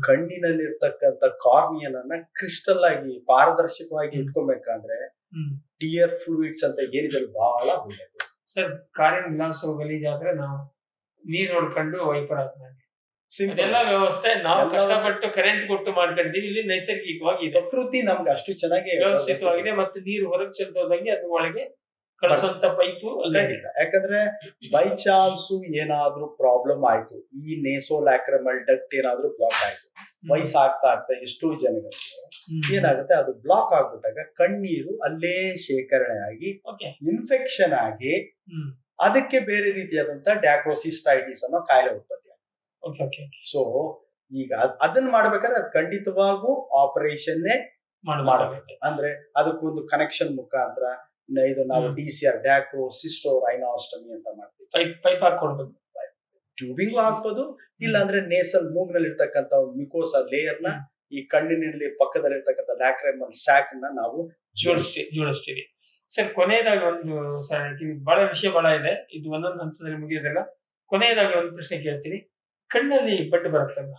ಕಣ್ಣಿನಲ್ಲಿರ್ತಕ್ಕಂಥ ಕಾರ್ನಿಯನ್ನ ಕ್ರಿಸ್ಟಲ್ ಆಗಿ ಪಾರದರ್ಶಕವಾಗಿ ಇಟ್ಕೊಬೇಕಂದ್ರೆ ಟಿಯರ್ ಫ್ಲೂಯಿಡ್ಸ್ ಅಂತ ಏನಿದೆ ಬಹಳ ಒಳ್ಳೇದು. ಸರ್, ಕಾರಿನ ಗ್ಲಾಸ್ ಗಲೀಜಾದ್ರೆ ನಾವು ನೀರ್ ನೋಡ್ಕೊಂಡು ವೈಪರ್ ಹಾಕ್ತೀವಿ. ಇದೆಲ್ಲ ವ್ಯವಸ್ಥೆ ನಾವು ಕಷ್ಟಪಟ್ಟು ಕರೆಂಟ್ ಕೊಟ್ಟು ಮಾಡ್ಕೊಂಡಿದೀವಿ. ಇಲ್ಲಿ ನೈಸರ್ಗಿಕವಾಗಿ ಇದೆ, ಪ್ರಕೃತಿ ನಮ್ಗೆ ಅಷ್ಟು ಚೆನ್ನಾಗಿ ವ್ಯವಸ್ಥಿತವಾಗಿದೆ. ಮತ್ತೆ ನೀರು ಹೊರಗೆ ಚೆಲ್ಲೋದಂಗೆ ಅದು ಒಳಗೆ ಕಳಿಸುವಂತ ಪೈಪು ಖಂಡಿತ. ಯಾಕಂದ್ರೆ ಬೈ ಚಾನ್ಸ್ ಏನಾದ್ರೂ ಪ್ರಾಬ್ಲಮ್ ಆಯ್ತು, ಈ ನೇಸೋಲ್ಯಾಕ್ರಮಲ್ ಡಕ್ಟ್ ಏನಾದ್ರೂ ಬ್ಲಾಕ್ ಆಯ್ತು, ವಯಸ್ಸಾಗ್ತಾ ಎಷ್ಟೋ ಜನಗಳಿಗೆ ಏನಾಗುತ್ತೆ, ಅದು ಬ್ಲಾಕ್ ಆಗ್ಬಿಟ್ಟಾಗ ಕಣ್ಣೀರು ಅಲ್ಲೇ ಶೇಖರಣೆ ಆಗಿ ಇನ್ಫೆಕ್ಷನ್ ಆಗಿ ಅದಕ್ಕೆ ಬೇರೆ ರೀತಿಯಾದಂತ ಡ್ಯಾಕ್ರೋಸಿಸ್ಟೈಟಿಸ್ ಅನ್ನೋ ಕಾಯಿಲೆ ಉತ್ಪತ್ತಿ ಆಗುತ್ತೆ. ಸೊ ಈಗ ಅದನ್ನ ಮಾಡ್ಬೇಕಾದ್ರೆ ಅದು ಖಂಡಿತವಾಗೂ ಆಪರೇಷನ್ ಮಾಡಬೇಕು. ಅಂದ್ರೆ ಅದಕ್ಕೊಂದು ಕನೆಕ್ಷನ್ ಮುಖಾಂತರ ಇದು ನಾವು DCR ಡ್ಯಾಕ್ರೋ ಸಿಸ್ಟೋ ರೈನಾಸ್ಟಮಿ ಅಂತ ಮಾಡ್ತೀವಿ. ಪೈಪ್ ಹಾಕೊಡ್ಬೇಕು, ಟ್ಯೂಬಿಂಗ್ ಹಾಕ್ಬೋದು, ಇಲ್ಲ ಅಂದ್ರೆ ನೇಸಲ್ ಮೂಗ್ನಲ್ಲಿ ಇರ್ತಕ್ಕಂಥ ಮಿಕೋಸಾ ಲೇಯರ್ ನ ಈ ಕಣ್ಣಿನಲ್ಲಿ ಪಕ್ಕದಲ್ಲಿ ಇರ್ತಕ್ಕಂಥ ಲ್ಯಾಕ್ರಮಲ್ ಸ್ಯಾಕ್ ನ ನಾವು ಜೋಡಿಸ್ತೀವಿ. ಸರ್, ಕೊನೆಯದಾಗಿ ಒಂದು ಬಹಳ ವಿಷಯ ಬಹಳ ಇದೆ, ಇದು ಒಂದೊಂದು ಹಂತದಲ್ಲಿ ಮುಗಿಯೋದಲ್ಲ. ಕೊನೆಯದಾಗಿ ಒಂದು ಪ್ರಶ್ನೆ ಕೇಳ್ತೀನಿ. ಕಣ್ಣಲ್ಲಿ ಬಡ್ಡು ಬರುತ್ತಲ್ಲ,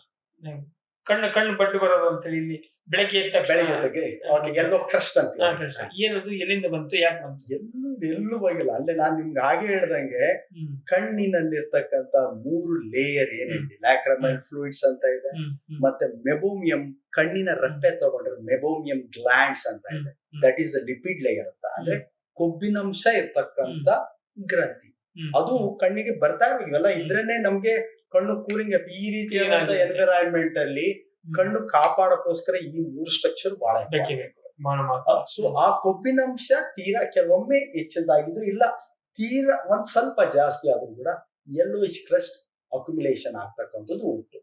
ಕಣ್ಣು ಬಡ್ಡು ಬರೋದು ಅಂತೇಳಿ ಇಲ್ಲಿ ಬೆಳಗ್ಗೆ ಎಲ್ಲೋ ಕ್ರಸ್ಟ್ ಅಂತ ಏನದು, ಎಲ್ಲಿಂದ ಬಂತು, ಯಾಕೆ ಬಂತು? ಎಲ್ಲೂ ಹೋಗಿಲ್ಲ. ಅಲ್ಲೇ ನಾನ್ ನಿಮ್ಗೆ ಹಾಗೆ ಹೇಳ್ದಂಗೆ ಕಣ್ಣಿನಲ್ಲಿರ್ತಕ್ಕಂಥ 3 ಲೇಯರ್ ಏನಿದೆ, ಲ್ಯಾಕ್ರಮಲ್ ಫ್ಲೂಯಿಡ್ಸ್ ಅಂತ ಇದೆ, ಮತ್ತೆ ಮೆಬೋಮಿಯಂ, ಕಣ್ಣಿನ ರಪ್ಪೆ ತಗೊಂಡ್ರೆ ಮೆಬೋಮಿಯಂ ಗ್ಲ್ಯಾಂಡ್ಸ್ ಅಂತ ಇದೆ, that is a lipid layer ಅಂತ, ಅಂದ್ರೆ ಕೊಬ್ಬಿನಂಶ ಇರ್ತಕ್ಕಂಥ ಗ್ರಂಥಿ. ಅದು ಕಣ್ಣಿಗೆ ಬರ್ತಾ ಇವೆಲ್ಲ ಇದ್ರೇನೆ ನಮ್ಗೆ ಕಣ್ಣು ಕೂಲಿಂಗ್. ಈ ರೀತಿಯಾದಂತ ಎನ್ವಿರಾನ್ಮೆಂಟ್ ಅಲ್ಲಿ ಕಣ್ಣು ಕಾಪಾಡಕ್ಕೋಸ್ಕರ ಈ 3 ಸ್ಟ್ರಕ್ಚರ್ ಬಹಳ ಬೇಕು. ಸೊ ಆ ಕೊಬ್ಬಿನಂಶ ತೀರಾ ಕೆಲವೊಮ್ಮೆ ಹೆಚ್ಚದಾಗಿದ್ರು, ಇಲ್ಲ ತೀರಾ ಒಂದ್ ಸ್ವಲ್ಪ ಜಾಸ್ತಿ ಆದ್ರೂ ಕೂಡ ಯೆಲ್ಲೋಯಿಶ್ ಕ್ರಸ್ಟ್ ಅಕ್ಯುಮುಲೇಷನ್ ಆಗ್ತಕ್ಕಂಥದ್ದು ಉಂಟು.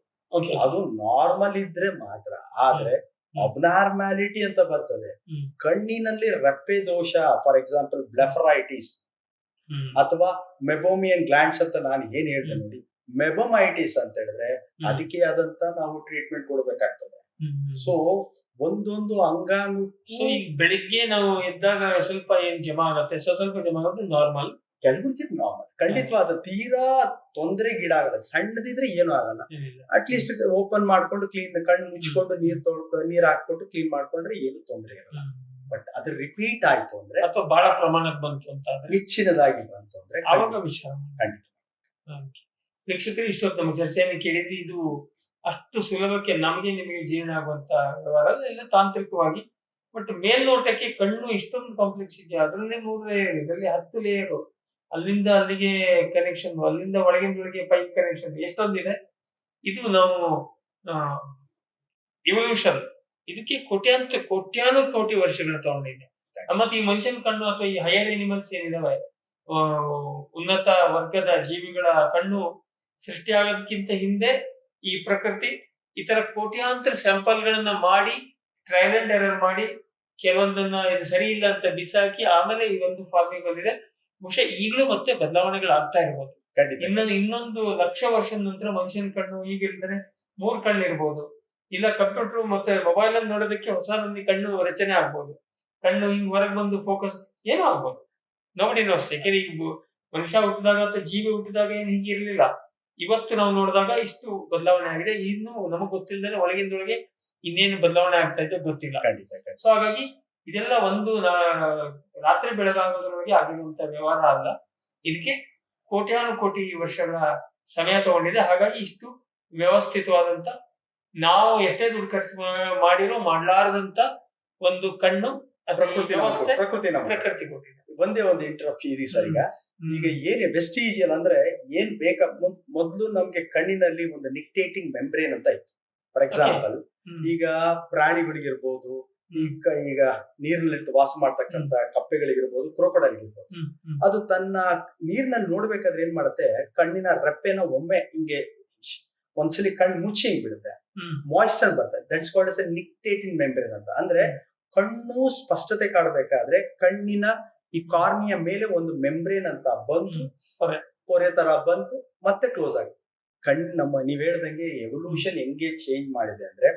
ಅದು ನಾರ್ಮಲ್ ಇದ್ರೆ ಮಾತ್ರ. ಆದ್ರೆ ಅಬ್ನಾರ್ಮ್ಯಾಲಿಟಿ ಅಂತ ಬರ್ತದೆ, ಕಣ್ಣಿನಲ್ಲಿ ರಪ್ಪೆ ದೋಷ, ಫಾರ್ ಎಕ್ಸಾಂಪಲ್ ಬ್ಲೆಫರೈಟಿಸ್ ಅಥವಾ ಮೆಬೋಮಿಯನ್ ಗ್ಲ್ಯಾಂಡ್ಸ್ ಅಂತ ನಾನು ಏನ್ ಹೇಳ್ದೆ ನೋಡಿ, ಮೆಬೊಮೈಟಿಸ್ ಅಂತ ಹೇಳಿದ್ರೆ ಅದಕ್ಕೆ ಆದಂತ ನಾವು ಟ್ರೀಟ್ಮೆಂಟ್ ಕೊಡ್ಬೇಕಾಗ್ತದೆ. ಸೊ ಒಂದೊಂದು ಅಂಗಾಂಗ ಬೆಳಿಗ್ಗೆ ನಾವು ಎದ್ದಾಗ ಸ್ವಲ್ಪ ಏನ್ ಜಮಾ ಆಗತ್ತೆ, ಸ್ವಲ್ಪ ಜಮಾ ಆಗುತ್ತೆ, ನಾರ್ಮಲ್, ಕೆಲವ್ರಿಗೆ ನಾರ್ಮಲ್. ಖಂಡಿತವಾದ ತೀರಾ ತೊಂದರೆಗೀಡಾಗಲ್ಲ, ಸಣ್ಣದಿದ್ರೆ ಏನೂ ಆಗಲ್ಲ. ಅಟ್ಲೀಸ್ಟ್ ಓಪನ್ ಮಾಡ್ಕೊಂಡು ಕ್ಲೀನ್, ಕಣ್ಣು ಮುಚ್ಕೊಂಡು ನೀರ್ ಹಾಕ್ಬಿಟ್ಟು ಕ್ಲೀನ್ ಮಾಡ್ಕೊಂಡ್ರೆ ಏನು ತೊಂದರೆ ಇರಲ್ಲ. ಬಟ್ ಅದು ರಿಪೀಟ್ ಆಯ್ತು ಅಂದ್ರೆ, ಅಥವಾ ಬಹಳ ಪ್ರಮಾಣಕ್ಕೆ ಬಂತು ಅಂತ, ಹೆಚ್ಚಿನದಾಗಿ ಬಂತು ಅಂದ್ರೆ ಅವಾಗ ವಿಷಯ ಖಂಡಿತ. ಪ್ರೇಕ್ಷಕರು, ಇಷ್ಟೊತ್ತು ನಮ್ಮ ಚರ್ಚೆಯನ್ನು ಕೇಳಿದ್ರಿ. ಇದು ಅಷ್ಟು ಸುಲಭಕ್ಕೆ ನಮಗೆ ನಿಮಗೆ ಜೀರ್ಣ ಆಗುವಂತ ವ್ಯವಹಾರ ಎಲ್ಲ ತಾಂತ್ರಿಕವಾಗಿ. ಬಟ್ ಮೇಲ್ನೋಟಕ್ಕೆ ಕಣ್ಣು ಇಷ್ಟೊಂದು ಕಾಂಪ್ಲೆಕ್ಸ್ ಇದೆ, ಅದರಲ್ಲೇ 3 ಲೇಯರ್, ಇದರಲ್ಲಿ 10 ಲೇಯರ್, ಅಲ್ಲಿಂದ ಅಲ್ಲಿಗೆ ಕನೆಕ್ಷನ್, ಅಲ್ಲಿಂದ ಒಳಗಿಂದೊಳಗೆ ಪೈಪ್ ಕನೆಕ್ಷನ್, ಎಷ್ಟೊಂದಿದೆ. ಇದು ನಾವು ಇವಲ್ಯೂಷನ್, ಇದಕ್ಕೆ ಕೋಟ್ಯಾನು ಕೋಟಿ ವರ್ಷಗಳು ತಗೊಂಡಿದೆ. ಮತ್ತೆ ಈ ಮನುಷ್ಯನ ಕಣ್ಣು ಅಥವಾ ಈ ಹೈಯರ್ ಎನಿಮಲ್ಸ್ ಏನಿದಾವೆ, ಉನ್ನತ ವರ್ಗದ ಜೀವಿಗಳ ಕಣ್ಣು ಸೃಷ್ಟಿಯಾಗೋದಕ್ಕಿಂತ ಹಿಂದೆ ಈ ಪ್ರಕೃತಿ ಈ ತರ ಕೋಟ್ಯಾಂತರ ಸ್ಯಾಂಪಲ್ ಗಳನ್ನ ಮಾಡಿ, ಟ್ರಯಲ್ ಅಂಡ್ ಎರರ್ ಮಾಡಿ, ಕೆಲವೊಂದನ್ನ ಇದು ಸರಿ ಇಲ್ಲ ಅಂತ ಬಿಸಾಕಿ ಆಮೇಲೆ ಈ ಒಂದು ಫಾರ್ಮಿಗೆ ಬಂದಿದೆ. ಬಹುಶಃ ಈಗಲೂ ಮತ್ತೆ ಬದಲಾವಣೆಗಳು ಆಗ್ತಾ ಇರ್ಬೋದು. ಇನ್ನೊಂದು 1,00,000 ವರ್ಷದ ನಂತರ ಮನುಷ್ಯನ ಕಣ್ಣು ಈಗಿಲ್ದ್ರೆ 3 ಕಣ್ಣು ಇರ್ಬೋದು, ಇಲ್ಲ ಕಂಪ್ಯೂಟರ್ ಮತ್ತೆ ಮೊಬೈಲ್ ಅನ್ನು ನೋಡೋದಕ್ಕೆ ಹೊಸ ಕಣ್ಣು ರಚನೆ ಆಗ್ಬೋದು, ಕಣ್ಣು ಹಿಂಗ್ ಹೊರಗೆ ಬಂದು ಫೋಕಸ್ ಏನೋ ಆಗ್ಬೋದು. ನೋಡಿ ಯಾಕೆಂದ್ರೆ ಈಗ ಮನುಷ್ಯ ಹುಟ್ಟಿದಾಗ ಅಥವಾ ಜೀವಿ ಹುಟ್ಟಿದಾಗ ಏನ್ ಹೀಗಿರ್ಲಿಲ್ಲ. ಇವತ್ತು ನಾವು ನೋಡಿದಾಗ ಇಷ್ಟು ಬದಲಾವಣೆ ಆಗಿದೆ. ಇನ್ನು ನಮಗ್ ಗೊತ್ತಿಲ್ಲದೆ ಒಳಗಿಂದೊಳಗೆ ಇನ್ನೇನು ಬದಲಾವಣೆ ಆಗ್ತಾ ಇದೆ ಗೊತ್ತಿಲ್ಲ. ಸೊ ಹಾಗಾಗಿ ಇದೆಲ್ಲ ಒಂದು ರಾತ್ರಿ ಬೆಳಗಾಗೋದ್ರೊಳಗೆ ಆಗಿರುವಂತ ವ್ಯವಹಾರ ಅಲ್ಲ. ಇದಕ್ಕೆ ಕೋಟ್ಯಾನು ಕೋಟಿ ವರ್ಷಗಳ ಸಮಯ ತಗೊಂಡಿದೆ. ಹಾಗಾಗಿ ಇಷ್ಟು ವ್ಯವಸ್ಥಿತವಾದಂತ, ನಾವು ಎಷ್ಟೇ ದುಡ್ಡು ಖರ್ಚು ಮಾಡಿರೋ ಮಾಡ್ಲಾರದಂತ ಒಂದು ಕಣ್ಣು ಪ್ರಕೃತಿ ಕೊಟ್ಟಿದೆ. ಒಂದೇ ಒಂದು ಇಂಟರಪ್ಷನ್ ಇದೆ ಸರ್. ಈಗ ಏನ್ ವೆಸ್ಟಿಜಿಯಲ್ ಅಂದ್ರೆ ಏನ್ ಮೊದ್ಲು ನಮ್ಗೆ ಕಣ್ಣಿನಲ್ಲಿ ಒಂದು ನಿಕ್ಟೇಟಿಂಗ್ ಮೆಂಬ್ರೇನ್ ಅಂತ ಇತ್ತು. ಫಾರ್ ಎಕ್ಸಾಂಪಲ್, ಈಗ ಪ್ರಾಣಿಗಳಿಗಿರ್ಬೋದು, ಈಗ ನೀರಿನಲ್ಲಿ ವಾಸ ಮಾಡ್ತಕ್ಕಂತ ಕಪ್ಪೆಗಳಿಗಿರ್ಬೋದು, ಕ್ರೋಕೊಡೈಲ್ ಇರ್ಬೋದು, ಅದು ತನ್ನ ನೀರಿನಲ್ಲಿ ನೋಡ್ಬೇಕಾದ್ರೆ ಏನ್ ಮಾಡುತ್ತೆ, ಕಣ್ಣಿನ ರೆಪ್ಪೆನ ಒಮ್ಮೆ ಹಿಂಗೆ ಒಂದ್ಸಲಿ ಕಣ್ಣು ಮುಚ್ಚಿ ಹಿಂಗ್ ಬಿಡುತ್ತೆ, ಮಾಯಿಸ್ಚರ್ ಬರ್ತದೆ. That's called as A ನಿಕ್ಟೇಟಿಂಗ್ membrane ಅಂತ. ಅಂದ್ರೆ ಕಣ್ಣು ಸ್ಪಷ್ಟತೆ ಕಾಣಬೇಕಾದ್ರೆ ಕಣ್ಣಿನ ಈ ಕಾರ್ನಿಯ ಮೇಲೆ ಒಂದು ಮೆಂಬ್ರೇನ್ ಅಂತ ಬಂದು ಪೊರೆ ತರ ಬಂದು ಮತ್ತೆ ಕ್ಲೋಸ್ ಆಗುತ್ತೆ. ನೀವ್ ಹೇಳ್ದಂಗೆ ಎವಲ್ಯೂಷನ್ ಹೆಂಗೆ ಚೇಂಜ್ ಮಾಡಿದೆ ಅಂದ್ರೆ,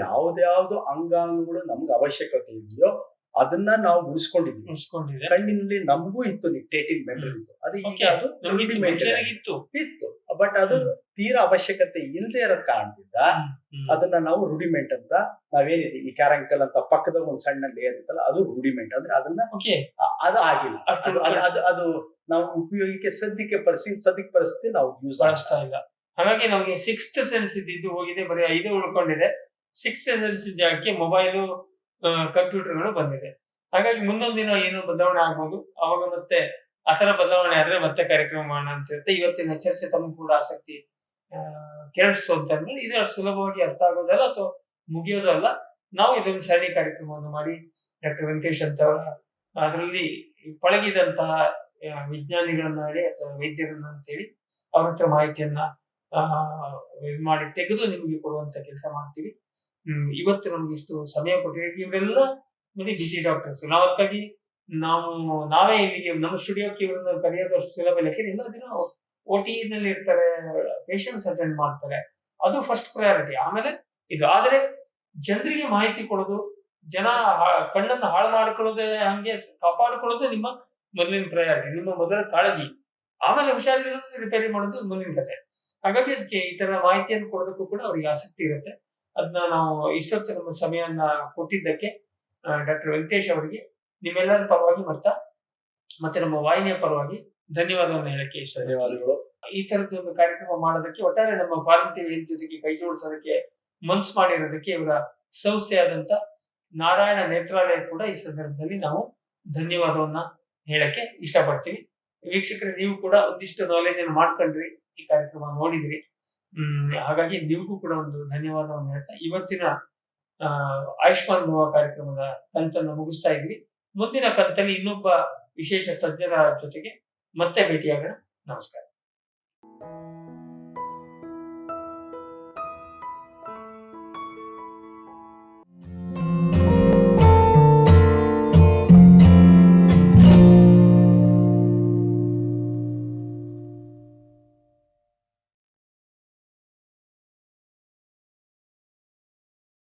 ಯಾವ್ದ್ಯಾವ್ದು ಅಂಗಾಂಗಗಳು ನಮ್ಗೆ ಅವಶ್ಯಕತೆ ಇದೆಯೋ ಅದನ್ನ ನಾವು ಉಳಿಸ್ಕೊಂಡಿದ್ವಿ. ಮುಗಿಸ್ಕೊಂಡಿದೆ. ಕಣ್ಣಿನಲ್ಲಿ ನಮಗೂ ಇತ್ತು ನಿಕ್ಟೇಟಿವ್ ಮೆಮೊರಿ ಇತ್ತು, ಅದು ಈಗ Okay. ಅದು ನಮ್ಗೆ rudimentary ಇತ್ತು. ಇತ್ತು. ಬಟ್ ಅದು ತೀರಾ ಅವಶ್ಯಕತೆ ಇಲ್ಲದೆ ಇರೋ ಕಾರಣದಿಂದ ಅದನ್ನ ನಾವು ರೂಡಿಮೆಂಟ್ ಅಂತ ನಾವೇನಿದೆ ಈ ಕ್ಯಾರಂಕಲ್ ಅಂತ ಪಕ್ಕದಾಗ ಒಂದ್ ಸಣ್ಣ ಲೇಯರ್ ಇತ್ತಲ್ಲ, ಅದು ರೂಡಿಮೆಂಟ್ ಅಂದ್ರೆ ಅದನ್ನ ಓಕೆ, ಅದು ಆಗಿಲ್ಲ. ಅದು ನಾವು ಉಪಯೋಗಕ್ಕೆ ಸದ್ಯಕ್ಕೆ ಪರಿಸ್ಥಿತಿ ನಾವು ಯೂಸ್ ಬಳಸ್ತಾ ಇಲ್ಲ. ಹಾಗಾಗಿ ನಮಗೆ ಸಿಕ್ಸ್ತ್ ಸೆನ್ಸ್ ಇದ್ದು ಹೋಗಿದೆ, ಬರೀ 5 ಉಳ್ಕೊಂಡಿದೆ. ಸಿಕ್ಸ್ತ್ ಸೆನ್ಸ್ ಜಾಗಕ್ಕೆ ಮೊಬೈಲು, ಕಂಪ್ಯೂಟರ್ಗಳು ಬಂದಿದೆ. ಹಾಗಾಗಿ ಮುಂದೊಂದು ದಿನ ಏನೋ ಬದಲಾವಣೆ ಆಗ್ಬೋದು. ಅವಾಗ ಮತ್ತೆ ಆತರ ಬದಲಾವಣೆ ಆದ್ರೆ ಮತ್ತೆ ಕಾರ್ಯಕ್ರಮ ಮಾಡೋಣ ಅಂತ ಇರುತ್ತೆ. ಇವತ್ತಿನ ಚರ್ಚೆ ತಮಗೂ ಕೂಡ ಆಸಕ್ತಿ ಕೆರಳಿಸ್ತು ಅಂತಂದ್ರೆ ಇದು ಅಷ್ಟು ಸುಲಭವಾಗಿ ಅರ್ಥ ಆಗೋದಲ್ಲ ಅಥವಾ ಮುಗಿಯೋದಲ್ಲ. ನಾವು ಇದೊಂದು ಸರಣಿ ಕಾರ್ಯಕ್ರಮವನ್ನು ಮಾಡಿ ಡಾಕ್ಟರ್ ವೆಂಕಟೇಶ್ ಅಂತ ಅದರಲ್ಲಿ ಪಳಗಿದಂತಹ ವಿಜ್ಞಾನಿಗಳನ್ನ ಹೇಳಿ ಅಥವಾ ವೈದ್ಯರನ್ನ ಅಂತೇಳಿ ಅವ್ರ ಹತ್ರ ಮಾಹಿತಿಯನ್ನ ಇದು ಮಾಡಿ ತೆಗೆದು ನಿಮಗೆ ಕೊಡುವಂತ ಕೆಲಸ ಮಾಡ್ತೀವಿ. ಇವತ್ತು ನಮ್ಗೆ ಇಷ್ಟು ಸಮಯ ಕೊಟ್ಟಿದ್ದೀವಿ. ಇವರೆಲ್ಲ ನೋಡಿ ಬಿಸಿ ಡಾಕ್ಟರ್ಸ್. ನಾವು ಅದಕ್ಕಾಗಿ ನಾವೇ ಇಲ್ಲಿಗೆ ನಮ್ಮ ಸ್ಟುಡಿಯೋಕ್ಕೆ ಇವ್ರನ್ನ ಕರೆಯೋದು ಅಷ್ಟು ಸುಲಭ ಇಲ್ಲ. ಎಲ್ಲ ದಿನ OT ನಲ್ಲಿ ಇರ್ತಾರೆ, ಪೇಷಂಟ್ಸ್ ಅಟೆಂಡ್ ಮಾಡ್ತಾರೆ, ಅದು ಫಸ್ಟ್ ಪ್ರಯಾರಿಟಿ. ಆಮೇಲೆ ಇದು ಆದ್ರೆ ಜನರಿಗೆ ಮಾಹಿತಿ ಕೊಡೋದು, ಜನ ಕಣ್ಣನ್ನು ಹಾಳು ಮಾಡ್ಕೊಳ್ಳೋದೇ ಹಂಗೆ ಕಾಪಾಡ್ಕೊಳ್ಳೋದು ನಿಮ್ಮ ಮೊದಲಿನ ಪ್ರಯಾರಿಟಿ, ನಿಮ್ಮ ಮೊದಲ ಕಾಳಜಿ. ಆಮೇಲೆ ಹುಷಾರಿಲ್ಲ ರಿಪೇರಿ ಮಾಡೋದು ಮುಂದಿನ ಕತೆ. ಹಾಗಾಗಿ ಅದಕ್ಕೆ ಈ ತರ ಮಾಹಿತಿಯನ್ನು ಕೊಡೋದಕ್ಕೂ ಕೂಡ ಅವ್ರಿಗೆ ಆಸಕ್ತಿ ಇರುತ್ತೆ. ಅದನ್ನ ನಾವು ಇಷ್ಟೊತ್ತು ನಮ್ಮ ಸಮಯವನ್ನ ಕೊಟ್ಟಿದ್ದಕ್ಕೆ ಡಾಕ್ಟರ್ ವೆಂಕಟೇಶ್ ಅವರಿಗೆ ನಿಮ್ಮೆಲ್ಲರ ಪರವಾಗಿ ಮತ್ತೆ ನಮ್ಮ ವಾಹಿನಿಯ ಪರವಾಗಿ ಧನ್ಯವಾದವನ್ನು ಹೇಳಕ್ಕೆ ಇಷ್ಟ. ಧನ್ಯವಾದಗಳು. ಈ ತರದ್ದು ಒಂದು ಕಾರ್ಯಕ್ರಮ ಮಾಡೋದಕ್ಕೆ, ಒಟ್ಟಾರೆ ನಮ್ಮ ಫಾರ್ಮ್ ಟಿವಿ ಜೊತೆಗೆ ಕೈ ಜೋಡಿಸೋದಕ್ಕೆ ಮನ್ಸು ಮಾಡಿರೋದಕ್ಕೆ ಇವರ ಸಂಸ್ಥೆಯಾದಂತ ನಾರಾಯಣ ನೇತ್ರಾಲಯ ಕೂಡ ಈ ಸಂದರ್ಭದಲ್ಲಿ ನಾವು ಧನ್ಯವಾದವನ್ನ ಹೇಳಕ್ಕೆ ಇಷ್ಟಪಡ್ತೀವಿ. ವೀಕ್ಷಕರೇ, ನೀವು ಕೂಡ ಒಂದಿಷ್ಟು ನಾಲೆಜ್ ಅನ್ನು ಮಾಡ್ಕೊಂಡ್ರಿ, ಈ ಕಾರ್ಯಕ್ರಮ ನೋಡಿದ್ರಿ. ಹಾಗಾಗಿ ನಿಮಗೂ ಕೂಡ ಒಂದು ಧನ್ಯವಾದವನ್ನು ಹೇಳ್ತಾ ಇವತ್ತಿನ ಆಯುಷ್ಮಾನ್ ಭವ ಕಾರ್ಯಕ್ರಮದ ಕಂತನ್ನು ಮುಗಿಸ್ತಾ ಇದ್ವಿ. ಮುಂದಿನ ಕಂತಲ್ಲಿ ಇನ್ನೊಬ್ಬ ವಿಶೇಷ ತಜ್ಞರ ಜೊತೆಗೆ ಮತ್ತೆ ಭೇಟಿಯಾಗೋಣ. ನಮಸ್ಕಾರ.